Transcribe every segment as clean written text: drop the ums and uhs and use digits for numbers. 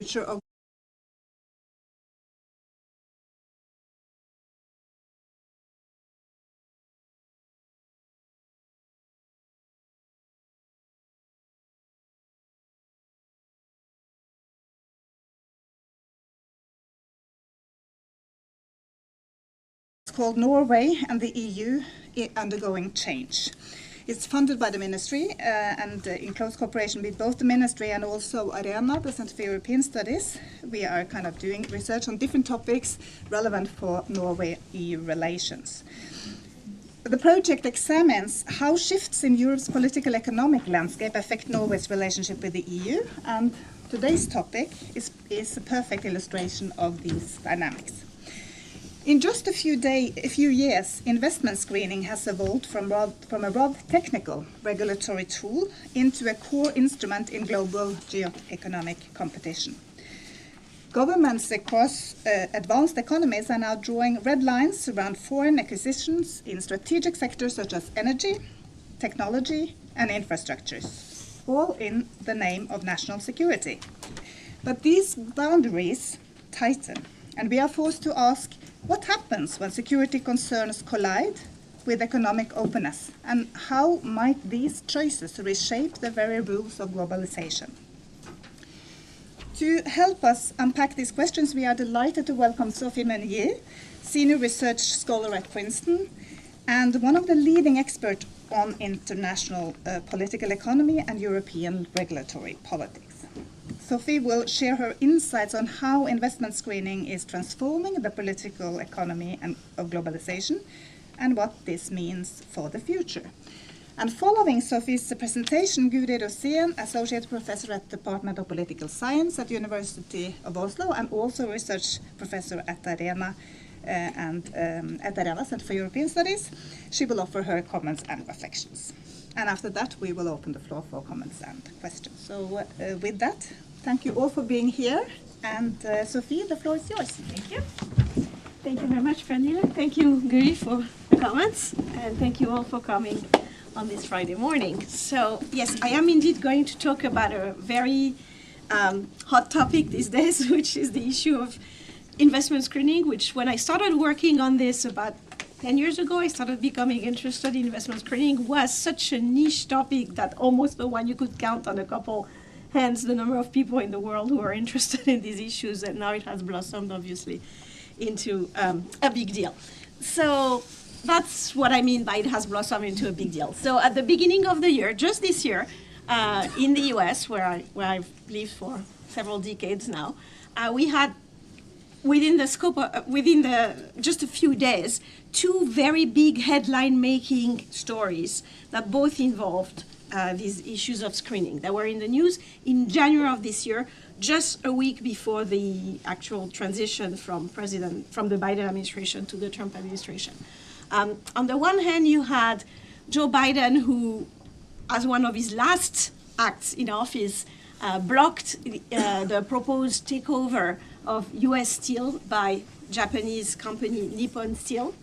Future of it's called Norway and the EU undergoing change. It's funded by the ministry and in close cooperation with both the ministry and also ARENA, the Center for European Studies. We are kind of doing research on different topics relevant for Norway-EU relations. The project examines how shifts in Europe's political economic landscape affect Norway's relationship with the EU, and today's topic is a perfect illustration of these dynamics. In just a few years, investment screening has evolved from a rather technical regulatory tool into a core instrument in global geoeconomic competition. Governments across advanced economies are now drawing red lines around foreign acquisitions in strategic sectors such as energy, technology, and infrastructures, all in the name of national security. But these boundaries tighten, and we are forced to ask, what happens when security concerns collide with economic openness, and how might these choices reshape the very rules of globalization? To help us unpack these questions, we are delighted to welcome Sophie Meunier, Senior Research Scholar at Princeton, and one of the leading experts on international political economy and European regulatory politics. Sophie will share her insights on how investment screening is transforming the political economy of globalization and what this means for the future. And following Sophie's presentation, Guri Rosén, Associate Professor at the Department of Political Science at the University of Oslo and also Research Professor at ARENA at ARENA Center for European Studies, she will offer her comments and reflections. And after that, we will open the floor for comments and questions. So with that, thank you all for being here. And Sophie, the floor is yours. Thank you. Thank you very much, Pernille. Thank you, Guri, for the comments. And thank you all for coming on this Friday morning. So, yes, I am indeed going to talk about a very hot topic these days, which is the issue of investment screening, which when I started working on this about 10 years ago, I started becoming interested in investment screening, was such a niche topic that almost the one you could count on a couple hands the number of people in the world who are interested in these issues, and now it has blossomed, obviously, into a big deal. So that's what I mean by it has blossomed into a big deal. So at the beginning of the year, just this year, in the US, where I've lived for several decades now, we had within the scope of, just a few days, two very big headline-making stories that both involved these issues of screening that were in the news in January of this year, just a week before the actual transition from the Biden administration to the Trump administration. On the one hand, you had Joe Biden, who, as one of his last acts in office, blocked the proposed takeover of U.S. steel by Japanese company Nippon Steel.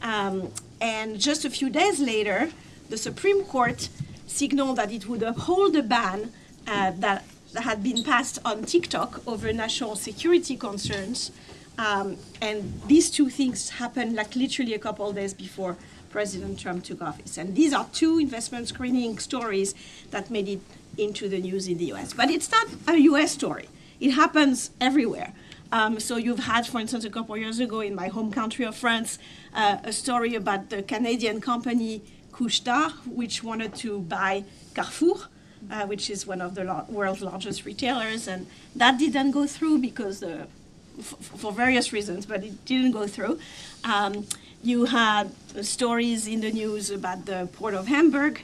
And just a few days later, the Supreme Court signaled that it would uphold the ban that had been passed on TikTok over national security concerns. And these two things happened like literally a couple of days before President Trump took office. And these are two investment screening stories that made it into the news in the US. But it's not a US story. It happens everywhere. So you've had, for instance, a couple of years ago in my home country of France, a story about the Canadian company Couche-Tard, which wanted to buy Carrefour, which is one of the world's largest retailers. And that didn't go through because for various reasons, but it didn't go through. You had stories in the news about the port of Hamburg,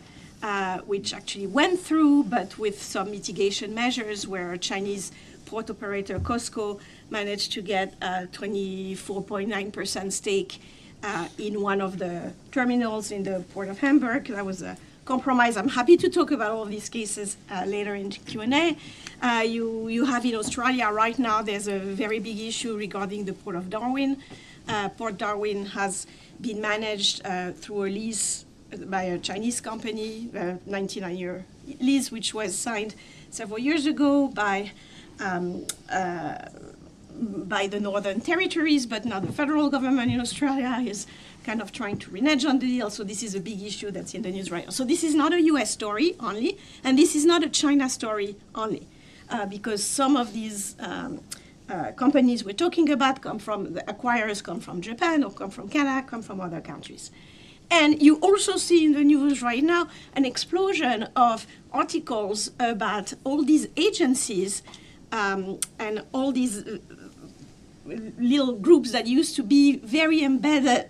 which actually went through, but with some mitigation measures where a Chinese port operator, COSCO, managed to get a 24.9% stake in one of the terminals in the port of Hamburg. That was a compromise. I'm happy to talk about all these cases later in Q&A. You have in Australia right now, there's a very big issue regarding the Port of Darwin. Port Darwin has been managed through a lease by a Chinese company, a 99-year lease, which was signed several years ago by the Northern Territories, but now the federal government in Australia is kind of trying to renege on the deal. So this is a big issue that's in the news right now. So this is not a US story only, and this is not a China story only, because some of these companies we're talking about come from, the acquirers come from Japan or come from Canada, come from other countries. And you also see in the news right now an explosion of articles about all these agencies and all these little groups that used to be very embedded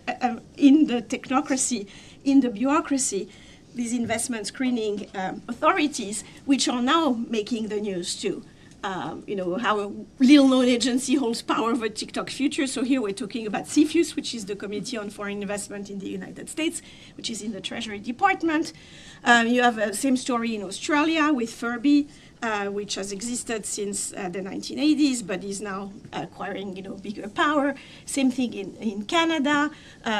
in the technocracy, in the bureaucracy, these investment screening authorities, which are now making the news too. How a little-known agency holds power over TikTok future. So here we're talking about CFIUS, which is the Committee on Foreign Investment in the United States, which is in the Treasury Department. You have the same story in Australia with Furby, which has existed since the 1980s, but is now acquiring, bigger power. Same thing in Canada,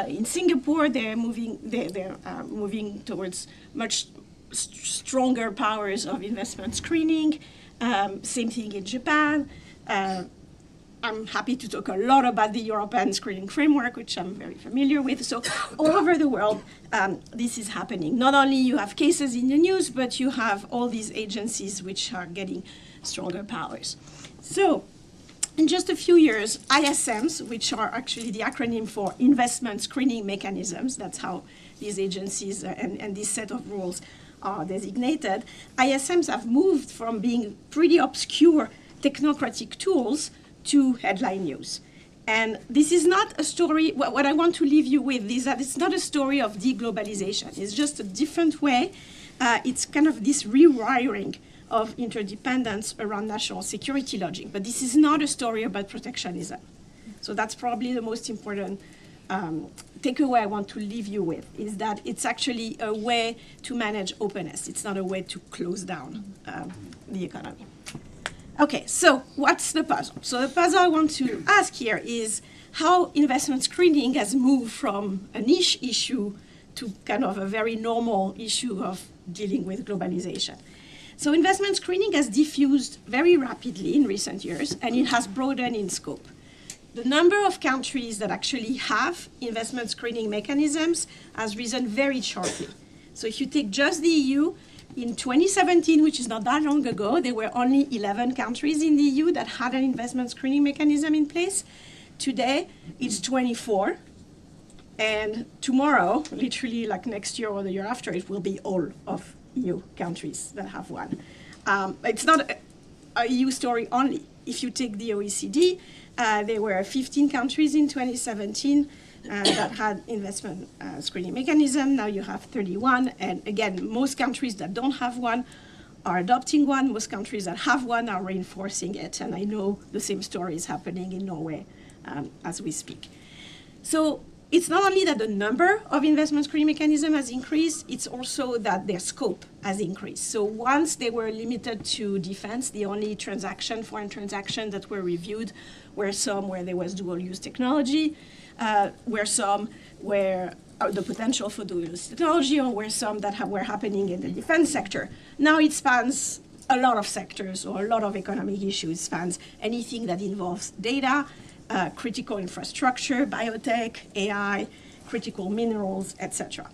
in Singapore. They're moving towards much stronger powers of investment screening. Same thing in Japan. I'm happy to talk a lot about the European screening framework, which I'm very familiar with. So all over the world, this is happening. Not only you have cases in the news, but you have all these agencies which are getting stronger powers. So in just a few years, ISMs, which are actually the acronym for investment screening mechanisms, that's how these agencies and this set of rules are designated, ISMs have moved from being pretty obscure technocratic tools to headline news. And this is not a story, what I want to leave you with is that it's not a story of deglobalization. It's just a different way. It's kind of this rewiring of interdependence around national security logic. But this is not a story about protectionism. So that's probably the most important takeaway I want to leave you with, is that it's actually a way to manage openness. It's not a way to close down the economy. Okay, so what's the puzzle? So the puzzle I want to ask here is how investment screening has moved from a niche issue to kind of a very normal issue of dealing with globalization. So investment screening has diffused very rapidly in recent years, and it has broadened in scope. The number of countries that actually have investment screening mechanisms has risen very sharply. So if you take just the EU, in 2017, which is not that long ago, there were only 11 countries in the EU that had an investment screening mechanism in place. Today, it's 24. And tomorrow, literally like next year or the year after, it will be all of EU countries that have one. It's not a EU story only. If you take the OECD, there were 15 countries in 2017 that had investment screening mechanism. Now you have 31. And again, most countries that don't have one are adopting one. Most countries that have one are reinforcing it. And I know the same story is happening in Norway as we speak. So it's not only that the number of investment screening mechanisms has increased, it's also that their scope has increased. So once they were limited to defense, the only foreign transactions that were reviewed were some where there was dual-use technology, where some were the potential for dual-use technology, or where some that were happening in the defense sector. Now it spans a lot of sectors or a lot of economic issues. It spans anything that involves data, critical infrastructure, biotech, AI, critical minerals, etc.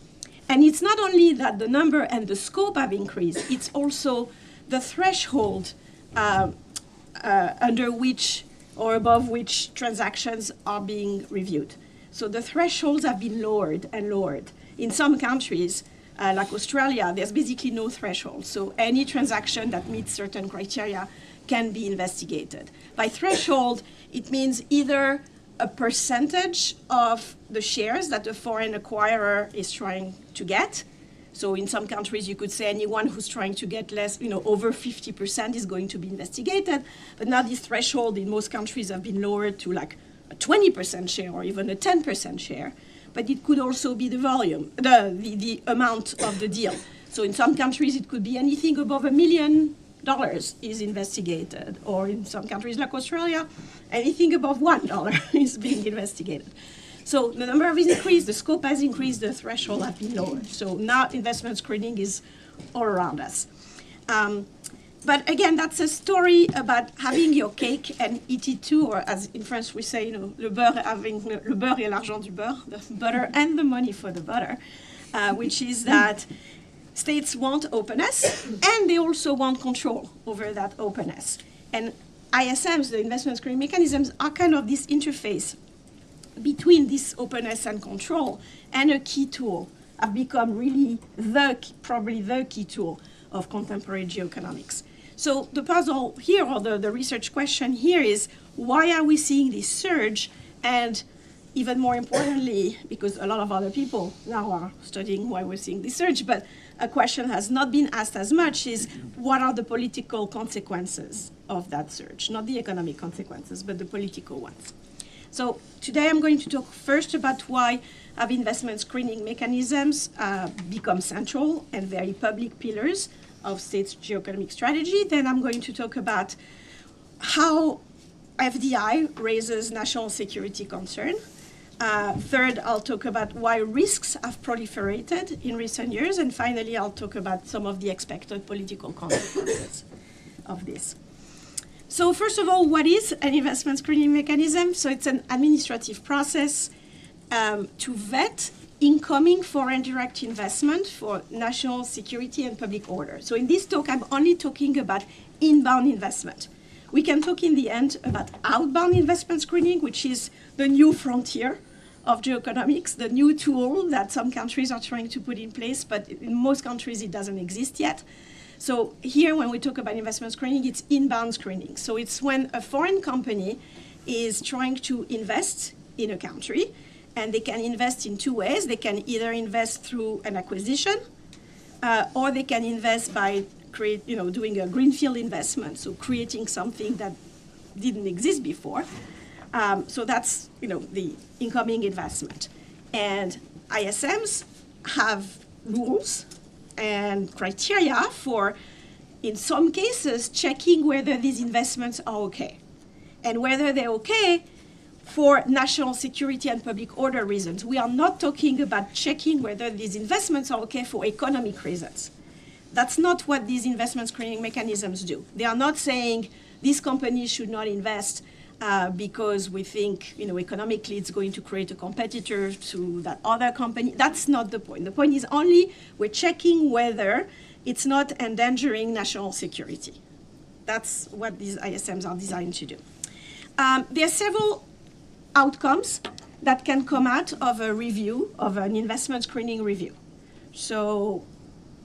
And it's not only that the number and the scope have increased, it's also the threshold under which or above which transactions are being reviewed. So the thresholds have been lowered and lowered. In some countries, like Australia, there's basically no threshold. So any transaction that meets certain criteria can be investigated. By threshold, it means either a percentage of the shares that a foreign acquirer is trying to get. So in some countries, you could say anyone who's trying to get less, over 50% is going to be investigated. But now this threshold in most countries have been lowered to like a 20% share or even a 10% share. But it could also be the volume, the amount of the deal. So in some countries, it could be anything above $1 million is investigated, or in some countries like Australia, anything above $1 is being investigated. So the number has increased, the scope has increased, the threshold has been lowered. So now investment screening is all around us. But again, that's a story about having your cake and eat it too, or as in France we say, le beurre, having le beurre et l'argent du beurre, the butter and the money for the butter, which is that states want openness, and they also want control over that openness. And ISMs, the investment screening mechanisms, are kind of this interface between this openness and control, and a key tool have become really probably the key tool of contemporary geoeconomics. So the puzzle here, or the research question here is, why are we seeing this surge? And even more importantly, because a lot of other people now are studying why we're seeing this surge, but a question has not been asked as much is, what are the political consequences of that surge? Not the economic consequences, but the political ones. So today I'm going to talk first about why have investment screening mechanisms become central and very public pillars of states' geoeconomic strategy. Then I'm going to talk about how FDI raises national security concern. Third, I'll talk about why risks have proliferated in recent years. And finally, I'll talk about some of the expected political consequences of this. So first of all, what is an investment screening mechanism? So it's an administrative process to vet incoming foreign direct investment for national security and public order. So in this talk, I'm only talking about inbound investment. We can talk in the end about outbound investment screening, which is the new frontier of geoeconomics, the new tool that some countries are trying to put in place, but in most countries it doesn't exist yet. So here, when we talk about investment screening, it's inbound screening. So it's when a foreign company is trying to invest in a country, and they can invest in two ways. They can either invest through an acquisition, or they can invest by doing a greenfield investment, so creating something that didn't exist before. So that's the incoming investment. And ISMs have rules and criteria for, in some cases, checking whether these investments are okay, and whether they're okay for national security and public order reasons. We are not talking about checking whether these investments are okay for economic reasons. That's not what these investment screening mechanisms do. They are not saying these companies should not invest because we think economically it's going to create a competitor to that other company. That's not the point. The point is only we're checking whether it's not endangering national security. That's what these ISMs are designed to do. There are several outcomes that can come out of a review, of an investment screening review. So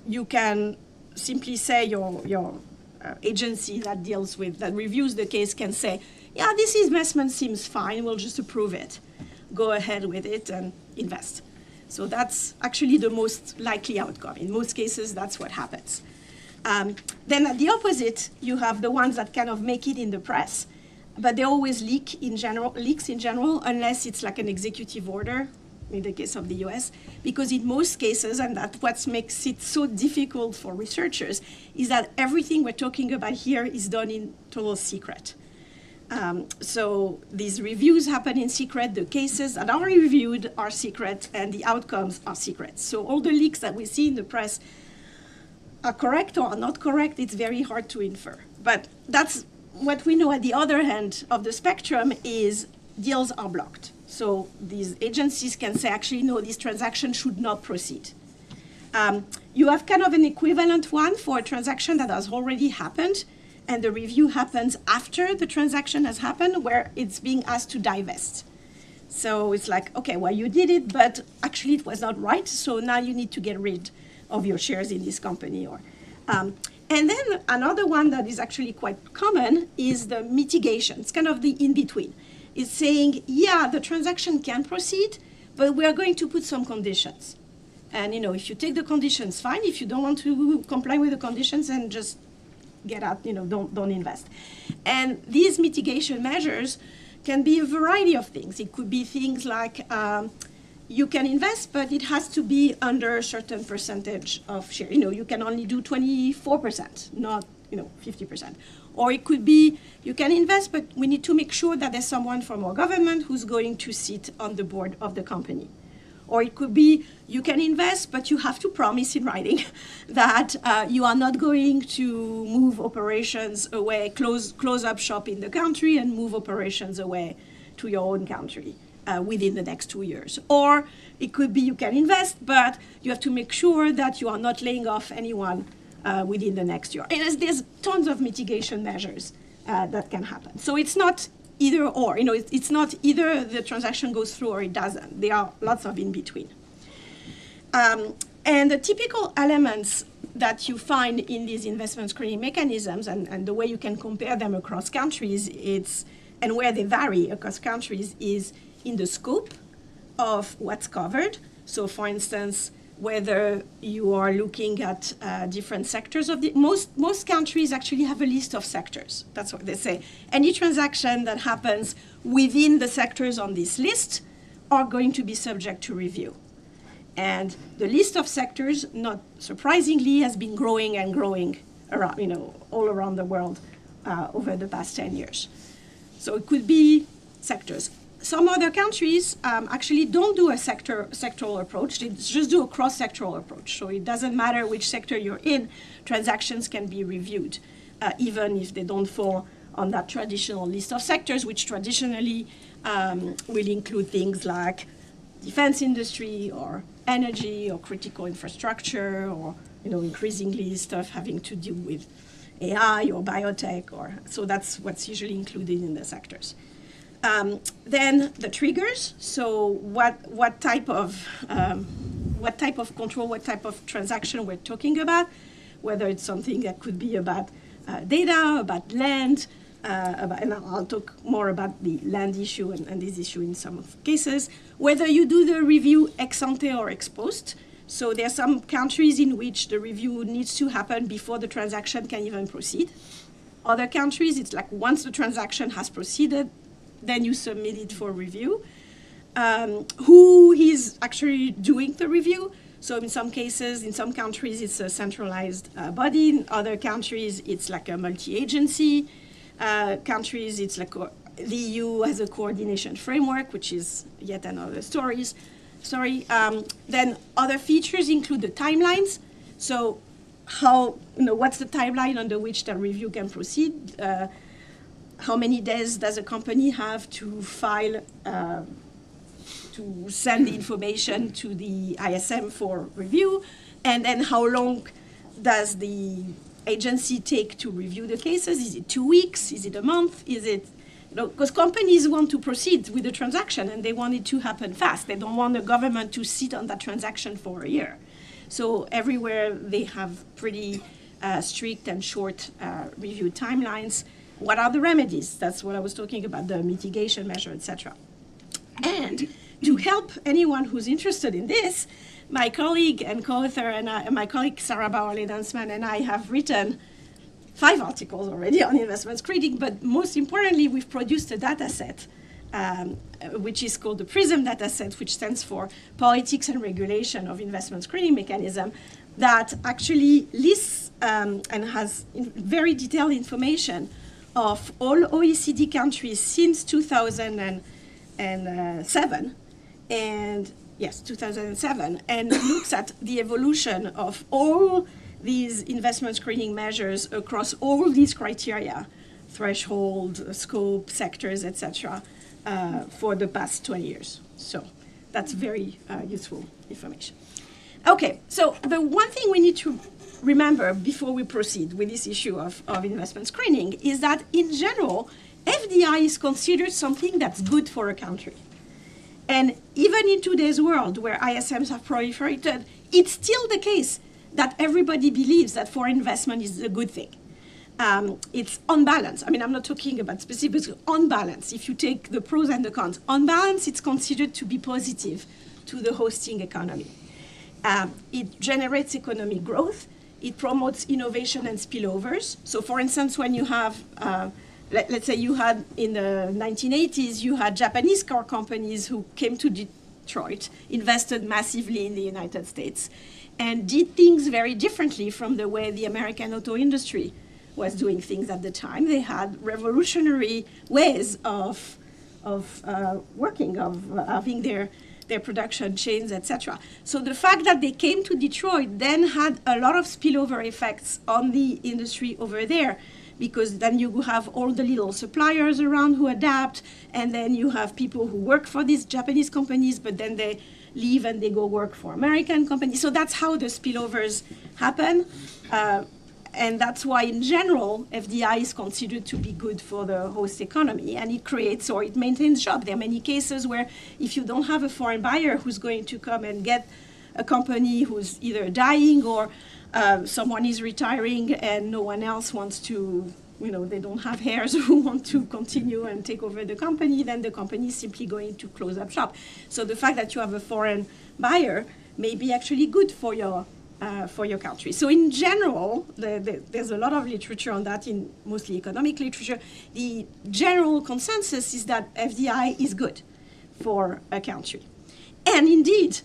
you can simply say your agency that deals with, that reviews the case can say, yeah, this investment seems fine, we'll just approve it. Go ahead with it and invest. So that's actually the most likely outcome. In most cases, that's what happens. Then at the opposite, you have the ones that kind of make it in the press, but they always leaks in general, unless it's like an executive order, in the case of the US, because in most cases, and that's what makes it so difficult for researchers, is that everything we're talking about here is done in total secret. So these reviews happen in secret, the cases that are reviewed are secret, and the outcomes are secret. So all the leaks that we see in the press are correct or are not correct, it's very hard to infer. But that's what we know at the other end of the spectrum is deals are blocked. So these agencies can say, actually, no, this transaction should not proceed. You have kind of an equivalent one for a transaction that has already happened, and the review happens after the transaction has happened, where it's being asked to divest. So it's like, okay, well, you did it, but actually it was not right, so now you need to get rid of your shares in this company. And then another one that is actually quite common is the mitigation. It's kind of the in-between. It's saying, yeah, the transaction can proceed, but we are going to put some conditions. And if you take the conditions, fine. If you don't want to comply with the conditions, then just get out, don't invest. And these mitigation measures can be a variety of things. It could be things like you can invest, but it has to be under a certain percentage of share. You can only do 24%, not 50%. Or it could be you can invest, but we need to make sure that there's someone from our government who's going to sit on the board of the company. Or it could be you can invest, but you have to promise in writing that you are not going to move operations away, close up shop in the country and move operations away to your own country within the next 2 years. Or it could be you can invest, but you have to make sure that you are not laying off anyone within the next year. And there's tons of mitigation measures that can happen. So it's not either or. It's not either the transaction goes through or it doesn't. There are lots of in between. And the typical elements that you find in these investment screening mechanisms and the way you can compare them across countries, and where they vary across countries, is in the scope of what's covered. So for instance, whether you are looking at different sectors of the, most countries actually have a list of sectors. That's what they say. Any transaction that happens within the sectors on this list are going to be subject to review. And the list of sectors, not surprisingly, has been growing and growing around, all around the world over the past 10 years. So it could be sectors. Some other countries actually don't do a sectoral approach. They just do a cross-sectoral approach. So it doesn't matter which sector you're in, transactions can be reviewed, even if they don't fall on that traditional list of sectors, which traditionally will include things like defense industry or energy or critical infrastructure or increasingly stuff having to do with AI or biotech. So that's what's usually included in the sectors. Then the triggers. So what type of control, what type of transaction we're talking about, whether it's something that could be about data, about land, and I'll talk more about the land issue and this issue in some of cases, whether you do the review ex ante or ex post. So there are some countries in which the review needs to happen before the transaction can even proceed. Other countries, it's like once the transaction has proceeded, then you submit it for review. Who is actually doing the review? So in some cases, in some countries, it's a centralized body. In other countries, it's like a multi-agency. Countries, it's like the EU has a coordination framework, which is yet another story. Then other features include the timelines. So what's the timeline under which the review can proceed? How many days does a company have to file, to send the information to the ISM for review? And then how long does the agency take to review the cases? Is it 2 weeks? Is it a month? Is it, because companies want to proceed with the transaction and they want it to happen fast. They don't want the government to sit on that transaction for a year. So everywhere they have pretty strict and short review timelines. What are the remedies? That's what I was talking about, the mitigation measure, etc. And to help anyone who's interested in this, my colleague and co-author and my colleague Sarah Bauerle-Dunsman and I have written 5 articles already on investment screening, but most importantly, we've produced a data set, which is called the PRISM data set, which stands for Politics and Regulation of Investment Screening Mechanism, that actually lists and has very detailed information of all OECD countries since 2007, and yes, 2007, and looks at the evolution of all these investment screening measures across all these criteria, threshold, scope, sectors, etc., for the past 20 years. So that's very useful information. Okay, so the one thing we need to remember before we proceed with this issue of investment screening is that in general, FDI is considered something that's good for a country. And even in today's world where ISMs have proliferated, it's still the case that everybody believes that foreign investment is a good thing. It's on balance. I mean, I'm not talking about specifics, on balance. If you take the pros and the cons, on balance, it's considered to be positive to the hosting economy. It generates economic growth. It promotes innovation and spillovers. So for instance, when you have, let's say you had in the 1980s, you had Japanese car companies who came to Detroit, invested massively in the United States, and did things very differently from the way the American auto industry was doing things at the time. They had revolutionary ways of working, of having their production chains, etc. So the fact that they came to Detroit then had a lot of spillover effects on the industry over there, because then you have all the little suppliers around who adapt, and then you have people who work for these Japanese companies, but then they leave and they go work for American companies. So that's how the spillovers happen. And that's why, in general, FDI is considered to be good for the host economy, and it creates or it maintains jobs. There are many cases where if you don't have a foreign buyer who's going to come and get a company who's either dying or someone is retiring and no one else wants to, they don't have heirs who want to continue and take over the company, then the company is simply going to close up shop. So the fact that you have a foreign buyer may be actually good for your country. So in general, there's a lot of literature on that, in mostly economic literature. The general consensus is that FDI is good for a country. And indeed,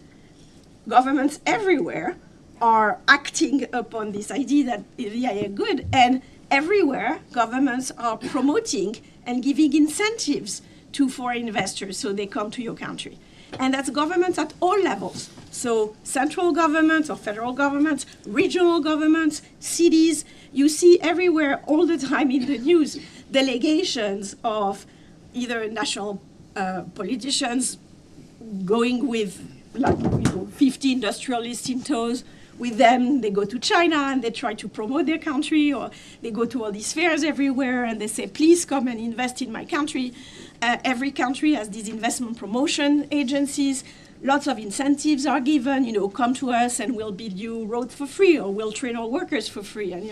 governments everywhere are acting upon this idea that FDI are good, and everywhere governments are promoting and giving incentives to foreign investors so they come to your country. And that's governments at all levels. So central governments or federal governments, regional governments, cities. You see everywhere all the time in the news delegations of either national politicians going with 50 industrialists in tows. With them, they go to China and they try to promote their country, or they go to all these fairs everywhere and they say, please come and invest in my country. Every country has these investment promotion agencies. Lots of incentives are given, come to us and we'll build you roads for free, or we'll train our workers for free, and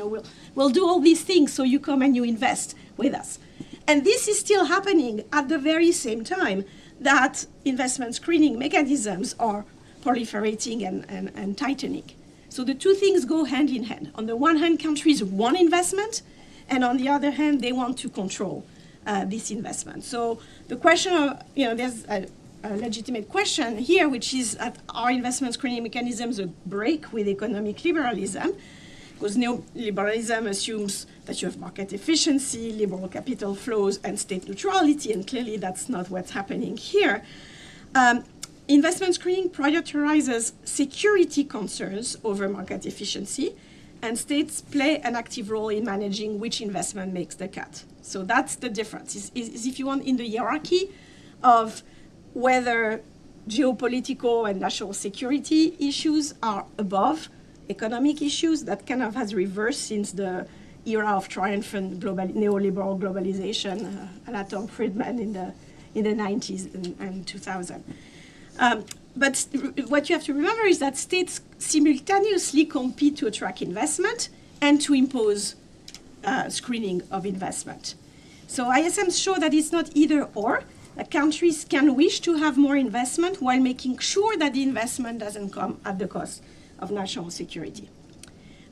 we'll do all these things so you come and you invest with us. And this is still happening at the very same time that investment screening mechanisms are proliferating and tightening. So the two things go hand in hand. On the one hand, countries want investment, and on the other hand, they want to control this investment. So the question of, there's a legitimate question here, which is, are investment screening mechanisms a break with economic liberalism? Because neoliberalism assumes that you have market efficiency, liberal capital flows, and state neutrality, and clearly that's not what's happening here. Investment screening prioritizes security concerns over market efficiency, and states play an active role in managing which investment makes the cut. So that's the difference, is if you want, in the hierarchy of whether geopolitical and national security issues are above economic issues. That kind of has reversed since the era of triumphant neoliberal globalization, a la Tom Friedman in the 90s and 2000. But what you have to remember is that states simultaneously compete to attract investment and to impose screening of investment. So ISMs show that it's not either or, that countries can wish to have more investment while making sure that the investment doesn't come at the cost of national security.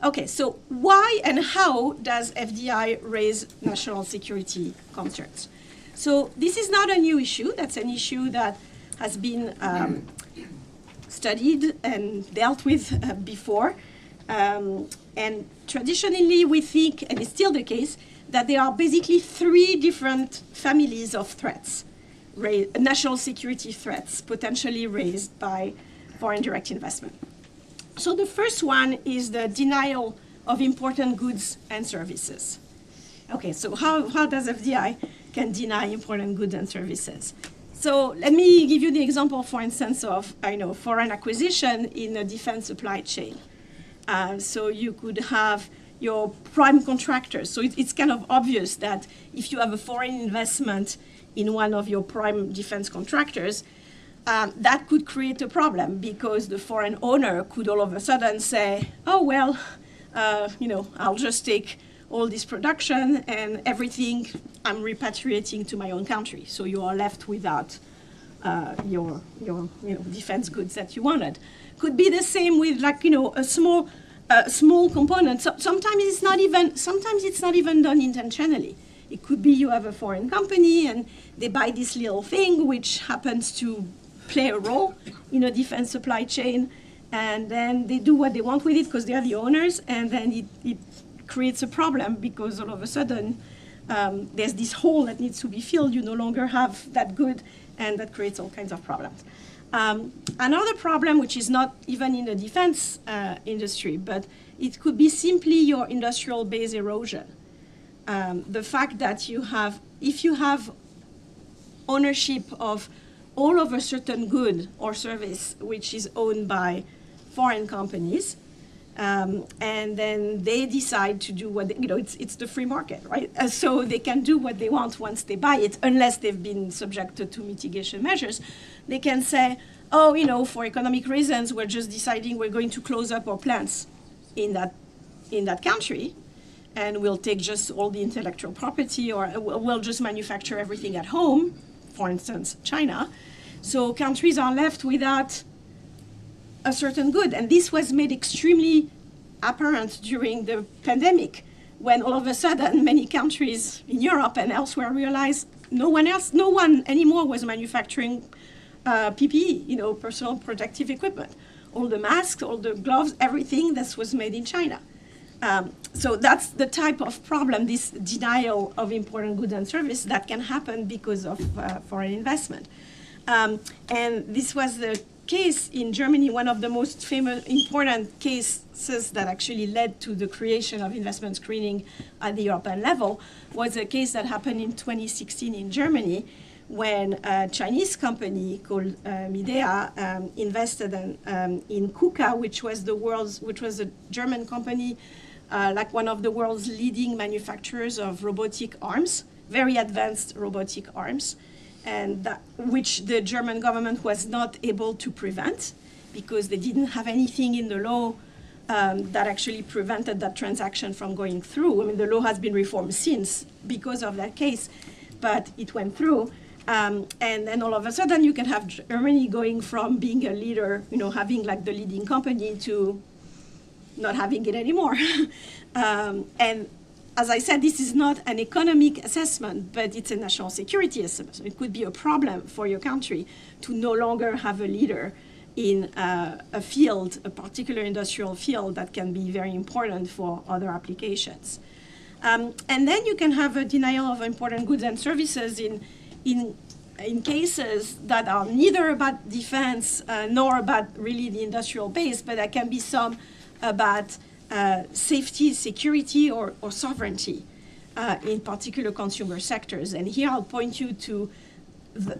Okay, so why and how does FDI raise national security concerns? So this is not a new issue. That's an issue that has been studied and dealt with before. And traditionally we think, and it's still the case, that there are basically three different families of threats, national security threats potentially raised by foreign direct investment. So the first one is the denial of important goods and services. Okay, so how does FDI can deny important goods and services? So let me give you the example, for instance, of foreign acquisition in a defense supply chain. So you could have your prime contractors. So it's kind of obvious that if you have a foreign investment in one of your prime defense contractors, that could create a problem because the foreign owner could all of a sudden say, oh, well, I'll just take all this production and everything I'm repatriating to my own country. So you are left without your defense goods that you wanted. Could be the same with a small component. So sometimes it's not even done intentionally. It could be you have a foreign company and they buy this little thing which happens to play a role in a defense supply chain, and then they do what they want with it because they are the owners, and then it creates a problem because all of a sudden there's this hole that needs to be filled. You no longer have that good, and that creates all kinds of problems. Another problem, which is not even in the defense industry, but it could be simply your industrial base erosion. The fact that if you have ownership of all of a certain good or service which is owned by foreign companies, and then they decide to do what it's the free market, right? So they can do what they want once they buy it, unless they've been subjected to mitigation measures. They can say, oh, for economic reasons, we're just deciding we're going to close up our plants in that country, and we'll take just all the intellectual property, or we'll just manufacture everything at home, for instance, China. So countries are left without a certain good. And this was made extremely apparent during the pandemic, when all of a sudden many countries in Europe and elsewhere realized no one anymore was manufacturing PPE, personal protective equipment. All the masks, all the gloves, everything that was made in China. So that's the type of problem, this denial of important goods and services that can happen because of foreign investment. And this was the case in Germany. One of the most famous, important cases that actually led to the creation of investment screening at the European level was a case that happened in 2016 in Germany, when a Chinese company called Midea invested in KUKA, which was a German company, like one of the world's leading manufacturers of robotic arms, very advanced robotic arms, and which the German government was not able to prevent because they didn't have anything in the law that actually prevented that transaction from going through. I mean, the law has been reformed since because of that case, but it went through. And then all of a sudden you can have Germany going from being a leader, having like the leading company, to not having it anymore. And as I said, this is not an economic assessment, but it's a national security assessment. It could be a problem for your country to no longer have a leader in a field, a particular industrial field that can be very important for other applications. And then you can have a denial of important goods and services in cases that are neither about defense nor about really the industrial base, but that can be some about safety, security, or sovereignty in particular consumer sectors. And here I'll point you to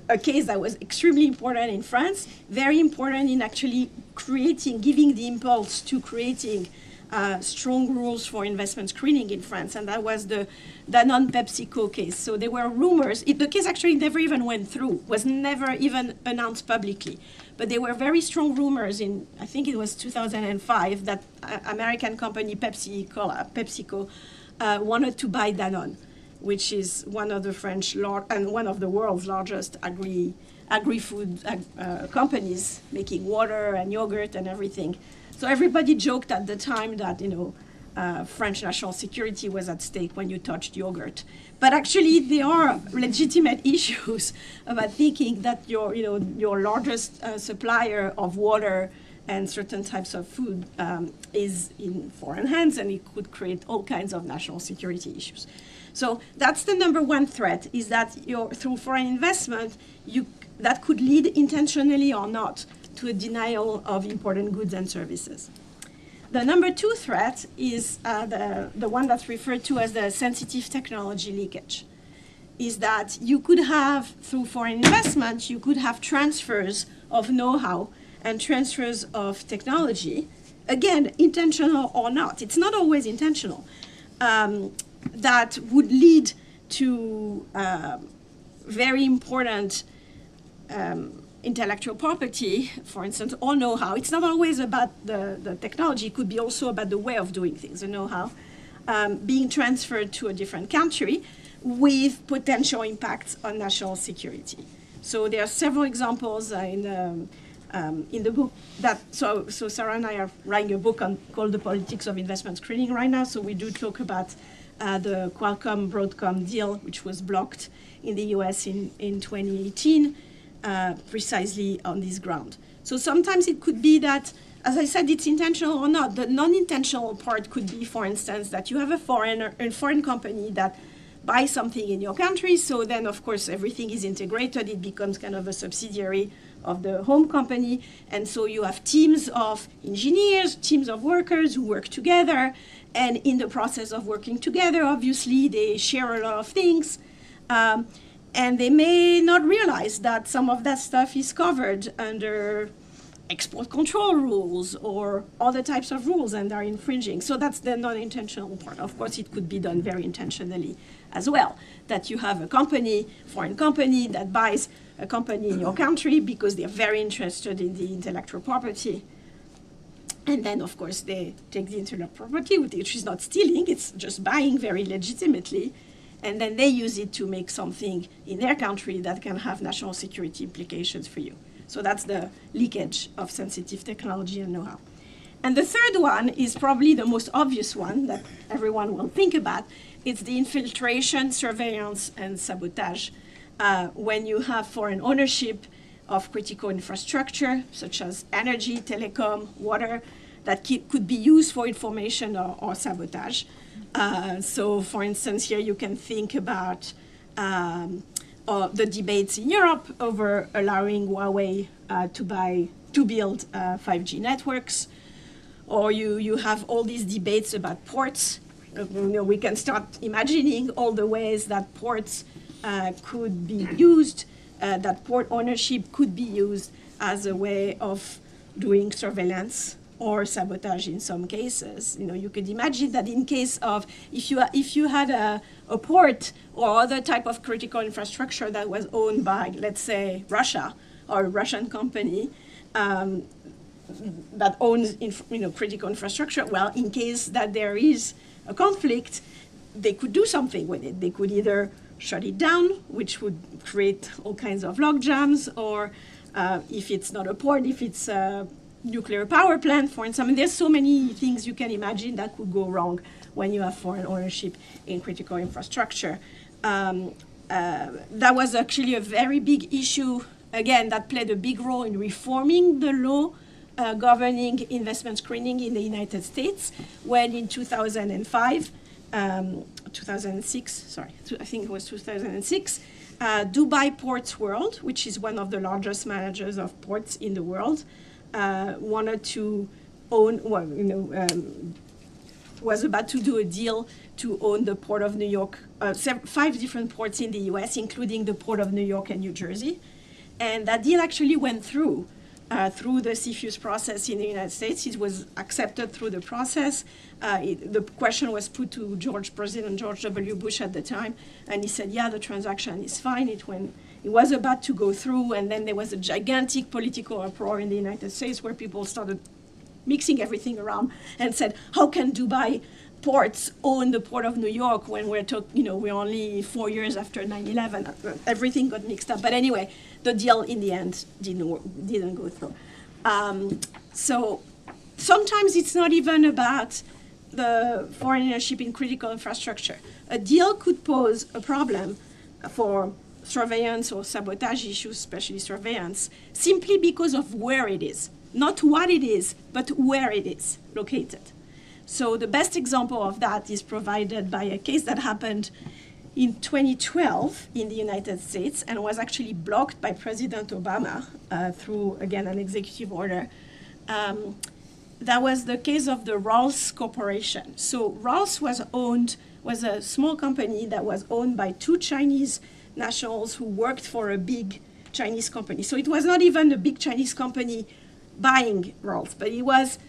a case that was extremely important in France, very important in actually giving the impulse to creating strong rules for investment screening in France, and that was the Danone-PepsiCo case. So there were rumors. The case actually never even went through, was never even announced publicly. But there were very strong rumors in, I think it was 2005, that American company PepsiCo wanted to buy Danone, which is one of the French and one of the world's largest agri-food companies, making water and yogurt and everything. So everybody joked at the time that, French national security was at stake when you touched yogurt. But actually, there are legitimate issues about thinking that your largest supplier of water and certain types of food is in foreign hands, and it could create all kinds of national security issues. So that's the number one threat, is that through foreign investment, that could lead intentionally or not to a denial of important goods and services. The number two threat is the one that's referred to as the sensitive technology leakage, is that you could have, through foreign investment, you could have transfers of know-how and transfers of technology, again, intentional or not. It's not always intentional. That would lead to very important intellectual property, for instance, or know-how. It's not always about the technology. It could be also about the way of doing things, the know-how, being transferred to a different country with potential impacts on national security. So there are several examples in the book so Sarah and I are writing a book called The Politics of Investment Screening right now. So we do talk about the Qualcomm-Broadcom deal, which was blocked in the US in 2018, precisely on this ground. So sometimes it could be that, as I said, it's intentional or not. The non-intentional part could be, for instance, that you have a foreign company that buys something in your country, so then, of course, everything is integrated. It becomes kind of a subsidiary of the home company, and so you have teams of engineers, teams of workers who work together, and in the process of working together, obviously, they share a lot of things, and they may not realize that some of that stuff is covered under export control rules or other types of rules, and are infringing. So that's the non-intentional part. Of course, it could be done very intentionally as well, that you have a company, foreign company, that buys a company in your country because they're very interested in the intellectual property. And then, of course, they take the intellectual property, which is not stealing, it's just buying very legitimately, and then they use it to make something in their country that can have national security implications for you. So that's the leakage of sensitive technology and know-how. And the third one is probably the most obvious one that everyone will think about. It's the infiltration, surveillance, and sabotage. When you have foreign ownership of critical infrastructure, such as energy, telecom, water, that could be used for information or sabotage. So, for instance, here you can think about the debates in Europe over allowing Huawei to build 5G networks, or you have all these debates about ports. We can start imagining all the ways that ports could be used, that port ownership could be used as a way of doing surveillance or sabotage in some cases. You could imagine that in case of, if you had a port or other type of critical infrastructure that was owned by, let's say, Russia or a Russian company that owns critical infrastructure, well, in case that there is a conflict, they could do something with it. They could either shut it down, which would create all kinds of log jams, or if it's not a port, if it's a nuclear power plant, for instance. I mean, there's so many things you can imagine that could go wrong when you have foreign ownership in critical infrastructure. That was actually a very big issue, again, that played a big role in reforming the law governing investment screening in the United States, when in 2006, I think it was 2006, Dubai Ports World, which is one of the largest managers of ports in the world, wanted to own, was about to do a deal to own the Port of New York, 5 different ports in the US, including the Port of New York and New Jersey. And that deal actually went through through the CFIUS process in the United States. It was accepted through the process. The question was put to President George W. Bush at the time, and he said, yeah, the transaction is fine. It was about to go through, and then there was a gigantic political uproar in the United States where people started mixing everything around and said, how can Dubai ports own the Port of New York when we're only 4 years after 9/11? Everything got mixed up. But anyway, the deal in the end didn't go through. So sometimes it's not even about the foreign ownership in critical infrastructure. A deal could pose a problem for surveillance or sabotage issues, especially surveillance, simply because of where it is. Not what it is, but where it is located. So the best example of that is provided by a case that happened in 2012 in the United States and was actually blocked by President Obama through, again, an executive order. That was the case of the Rolls Corporation. So Rolls was a small company that was owned by two Chinese nationals who worked for a big Chinese company. So it was not even a big Chinese company buying Rolls, but it was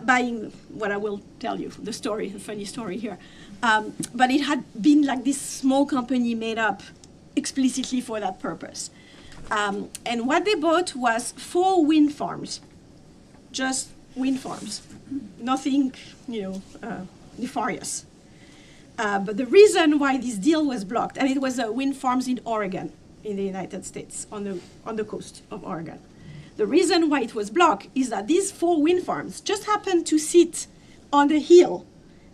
buying what I will tell you, the story, a funny story here. But it had been like this small company made up explicitly for that purpose. And what they bought was 4 wind farms, just wind farms, nothing, nefarious. But the reason why this deal was blocked, and it was wind farms in Oregon, in the United States, on the coast of Oregon. The reason why it was blocked is that these 4 wind farms just happened to sit on the hill,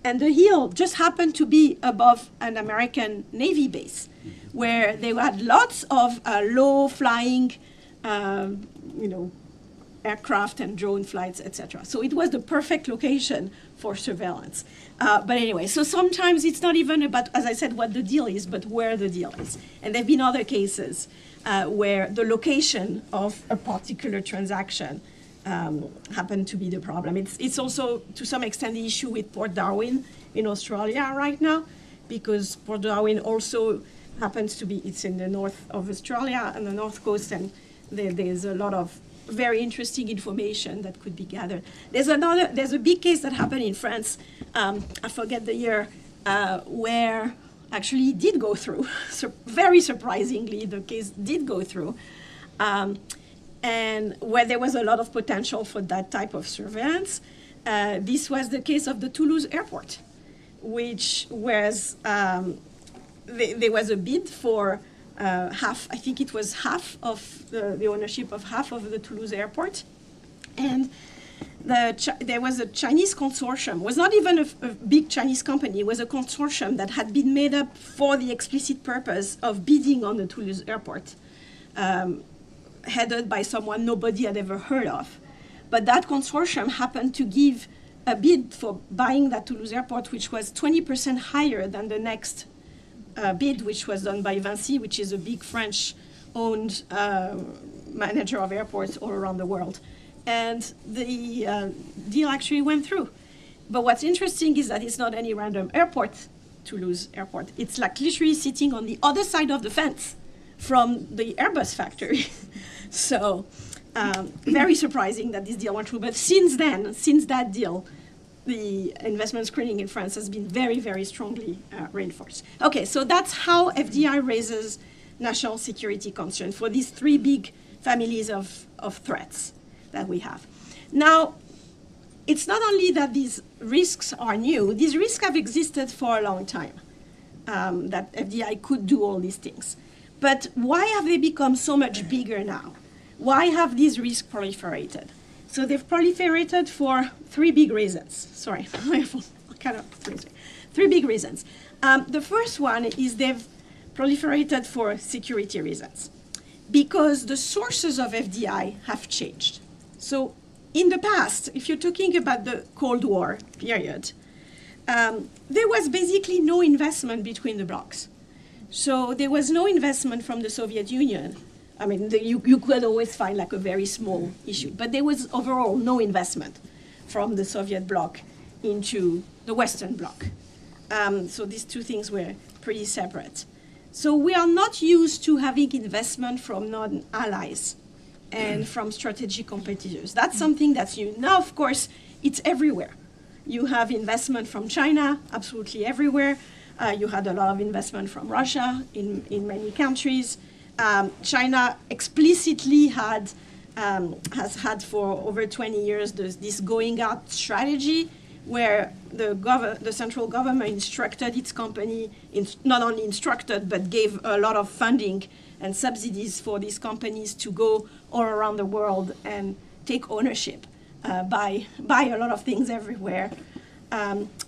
and the hill just happened to be above an American Navy base, where they had lots of low-flying, aircraft and drone flights, etc. So it was the perfect location for surveillance. But anyway, so sometimes it's not even about, as I said, what the deal is, but where the deal is. And there have been other cases where the location of a particular transaction happened to be the problem. It's also, to some extent, the issue with Port Darwin in Australia right now, because Port Darwin also happens to be, it's in the north of Australia and the north coast, and there's a lot of very interesting information that could be gathered. There's a big case that happened in France, I forget the year, where actually it did go through. So very surprisingly, the case did go through, and where there was a lot of potential for that type of surveillance. This was the case of the Toulouse airport, which was, there was a bid for half, I think it was half of the ownership of half of the Toulouse airport. And there was a Chinese consortium. It was not even a big Chinese company. It was a consortium that had been made up for the explicit purpose of bidding on the Toulouse airport, headed by someone nobody had ever heard of. But that consortium happened to give a bid for buying that Toulouse airport, which was 20% higher than the next bid, which was done by Vinci, which is a big French-owned manager of airports all around the world. And the deal actually went through. But what's interesting is that it's not any random airport, Toulouse airport. It's like literally sitting on the other side of the fence from the Airbus factory. So very surprising that this deal went through. But since then, since that deal, the investment screening in France has been very, very strongly reinforced. Okay, so that's how FDI raises national security concerns for these 3 big families of threats that we have. Now, it's not only that these risks are new, these risks have existed for a long time, that FDI could do all these things. But why have they become so much bigger now? Why have these risks proliferated? So they've proliferated for 3 big reasons. Sorry, kind of 3 big reasons. The first one is they've proliferated for security reasons, because the sources of FDI have changed. So in the past, if you're talking about the Cold War period, there was basically no investment between the blocs. So there was no investment from the Soviet Union. I mean, you could always find like a very small issue, but there was overall no investment from the Soviet bloc into the Western bloc. So these 2 things were pretty separate. So we are not used to having investment from non-allies and from strategic competitors. That's something that's new. Now, of course, it's everywhere. You have investment from China, absolutely everywhere. You had a lot of investment from Russia in many countries. China explicitly has had for over 20 years this going out strategy, where the central government instructed its company, not only instructed, but gave a lot of funding and subsidies for these companies to go all around the world and take ownership, buy a lot of things everywhere.